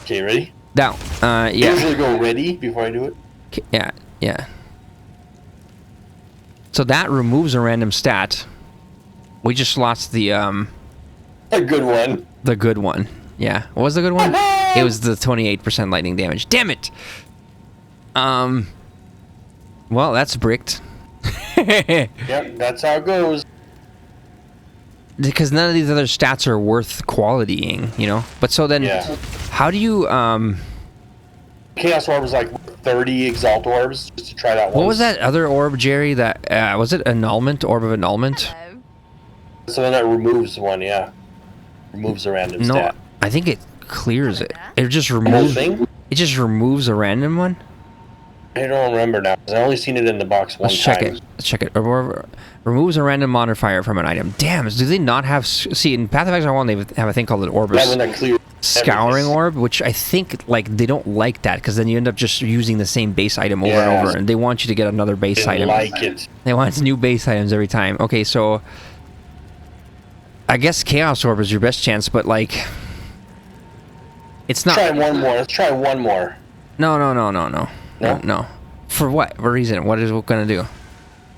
Okay, ready? Down. Yeah. You usually go ready before I do it? Yeah. So that removes a random stat. We just lost the, A good one. The good one. Yeah. What was the good one? It was the 28% lightning damage. Damn it! Well, that's bricked. Yep, that's how it goes. Because none of these other stats are worth qualitying, you know? But so then, how do you, Chaos Orb was like 30 Exalt Orbs, just to try that one. What was that other orb, Jerry, that, was it Annulment? Orb of Annulment? Hello. So then that removes one, yeah. Removes a random stat. I think it clears it. It just removes... It just removes a random one? I don't remember now, because I only seen it in the box one time. Let's check it. Removes a random modifier from an item. Damn, do they not have... See, in Path of Exile 1, they have a thing called an Orbis Scouring Orb, which I think, like, they don't like that, because then you end up just using the same base item over and over, and they want you to get another base item. They want new base items every time. Okay, so... I guess Chaos Orb is your best chance, but, like... It's not... Try one more. Let's try one more. No. For what? What reason? What is it gonna do?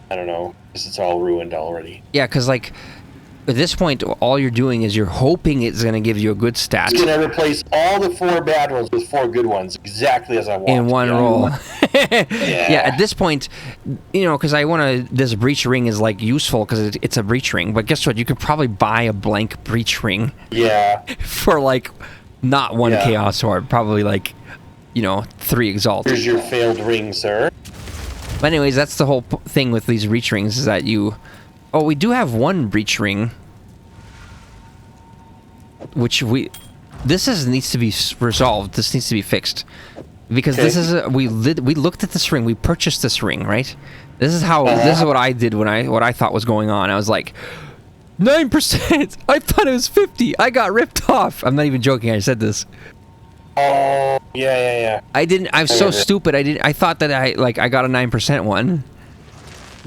I don't know. Because it's all ruined already. Yeah, because, like... At this point, all you're doing is you're hoping it's going to give you a good stat. It's going to replace all the 4 bad ones with 4 good ones, exactly as I want. In one roll. Yeah. Yeah, at this point, you know, because I want to... This breach ring is, like, useful because it's a breach ring. But guess what? You could probably buy a blank breach ring. Yeah. For, like, not 1 Chaos Orb. Probably, like, you know, 3 Exalt. Here's your failed ring, sir. But anyways, that's the whole thing with these breach rings is that you... Oh, we do have 1 breach ring. Which we... This needs to be resolved. This needs to be fixed. Because this is... we looked at this ring. We purchased this ring, right? This is how... This is what I did when what I thought was going on. I was like... 9%! I thought it was 50! I got ripped off! I'm not even joking. I said this. Oh, yeah. I'm so stupid. I thought that I got a 9% one.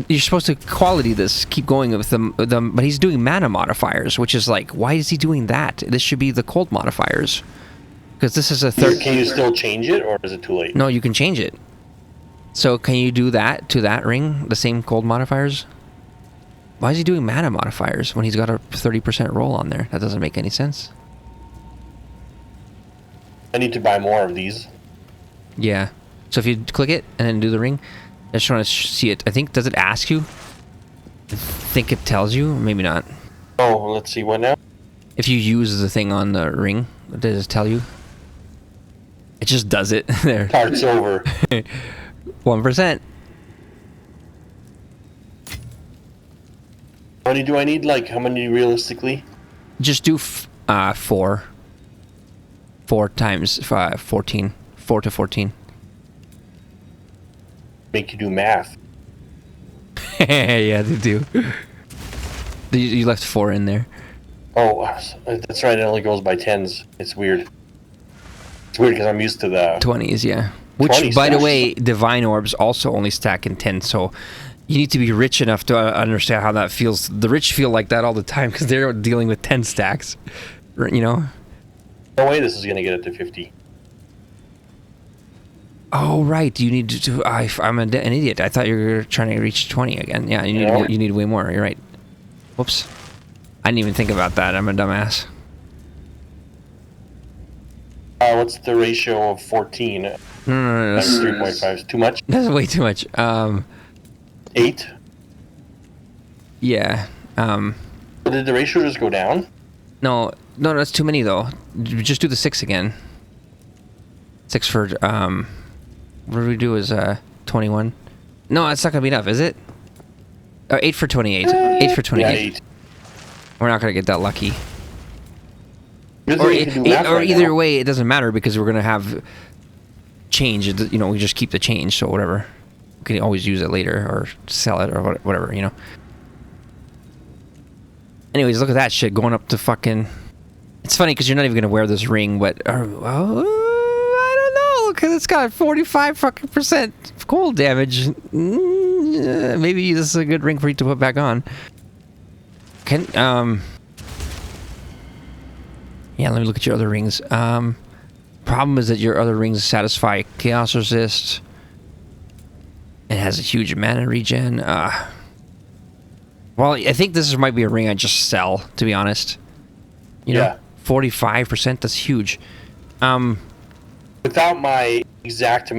You're supposed to quality this, keep going with them, but he's doing mana modifiers, which is like, why is he doing that? This should be the cold modifiers, because this is a third. Can you still change it, or is it too late? No, you can change it. So can you do that to that ring, the same cold modifiers? Why is he doing mana modifiers when he's got a 30% roll on there? That doesn't make any sense. I need to buy more of these. Yeah. So if you click it and then do the ring. I just want to see it. I think, does it ask you? I think it tells you, or maybe not. Oh, let's see, what now? If you use the thing on the ring, does it tell you? It just does it. There. Part's over. 1%. How many do I need? Like, how many realistically? Just do 4. 4 times 14. 4 to 14. Make you do math. Yeah, they do. You left 4 in there. Oh, that's right. It only goes by 10s. It's weird. It's weird because I'm used to the 20s, yeah. Which, 20s, by the way, divine orbs also only stack in 10. So you need to be rich enough to understand how that feels. The rich feel like that all the time because they're dealing with 10 stacks. You know. No way this is gonna get it to 50. Oh right, you need to. I'm an idiot. I thought you were trying to reach 20 again. Yeah, you need way more. You're right. Whoops. I didn't even think about that. I'm a dumbass. What's the ratio of 14? No. That's 3.5. Is too much? That's way too much. 8? Yeah. Did the ratio just go down? No, that's too many though. Just do the 6 again. 6 for what do we do is 21. No, it's not gonna be enough, is it? 8 for 28. 8 for 28. Yeah, 8. We're not gonna get that lucky. Or Either way, it doesn't matter because we're gonna have change. You know, we just keep the change, so whatever. We can always use it later or sell it or whatever, you know. Anyways, look at that shit going up to fucking... It's funny because you're not even gonna wear this ring, but I don't know because it's got 45 fucking % cold damage. Maybe this is a good ring for you to put back on. Yeah, let me look at your other rings. Problem is that your other rings satisfy Chaos Resist. It has a huge mana regen. Well, I think this might be a ring I just sell, to be honest. You know, 45%, that's huge. Without my exact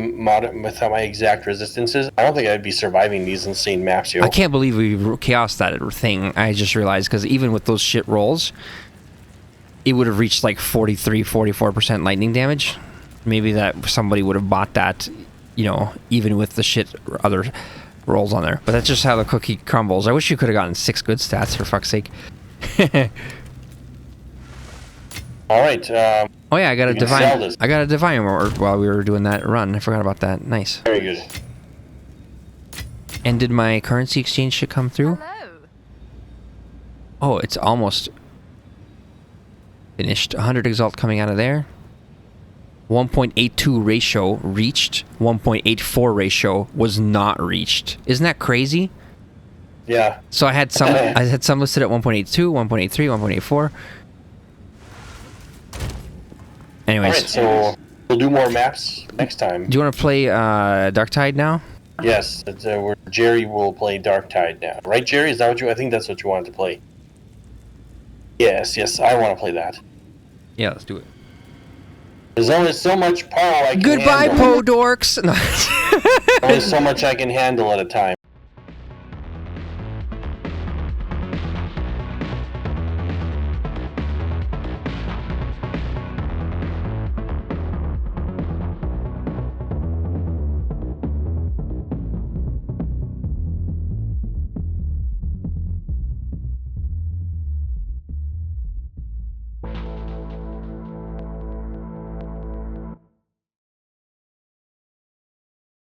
resistances, I don't think I'd be surviving these insane maps, yo. I can't believe we chaosed that thing. I just realized, because even with those shit rolls, it would have reached like 43, 44% lightning damage. Maybe that somebody would have bought that, you know, even with the shit other rolls on there. But that's just how the cookie crumbles. I wish you could have gotten 6 good stats, for fuck's sake. All right. Oh yeah, I got a divine orb while we were doing that run. I forgot about that. Nice. Very good. And did my currency exchange shit come through? Hello. Oh, it's almost finished. 100 exalt coming out of there. 1.82 ratio reached. 1.84 ratio was not reached. Isn't that crazy? Yeah. So I had some listed at 1.82, 1.83, 1.84. Anyways. All right, so we'll do more maps next time. Do you want to play Darktide now? Yes, Jerry will play Darktide now. Right, Jerry? Is that what you... I think that's what you wanted to play. Yes, I want to play that. Yeah, let's do it. There's only so much power I can Goodbye, handle. po dorks. No. Only so much I can handle at a time.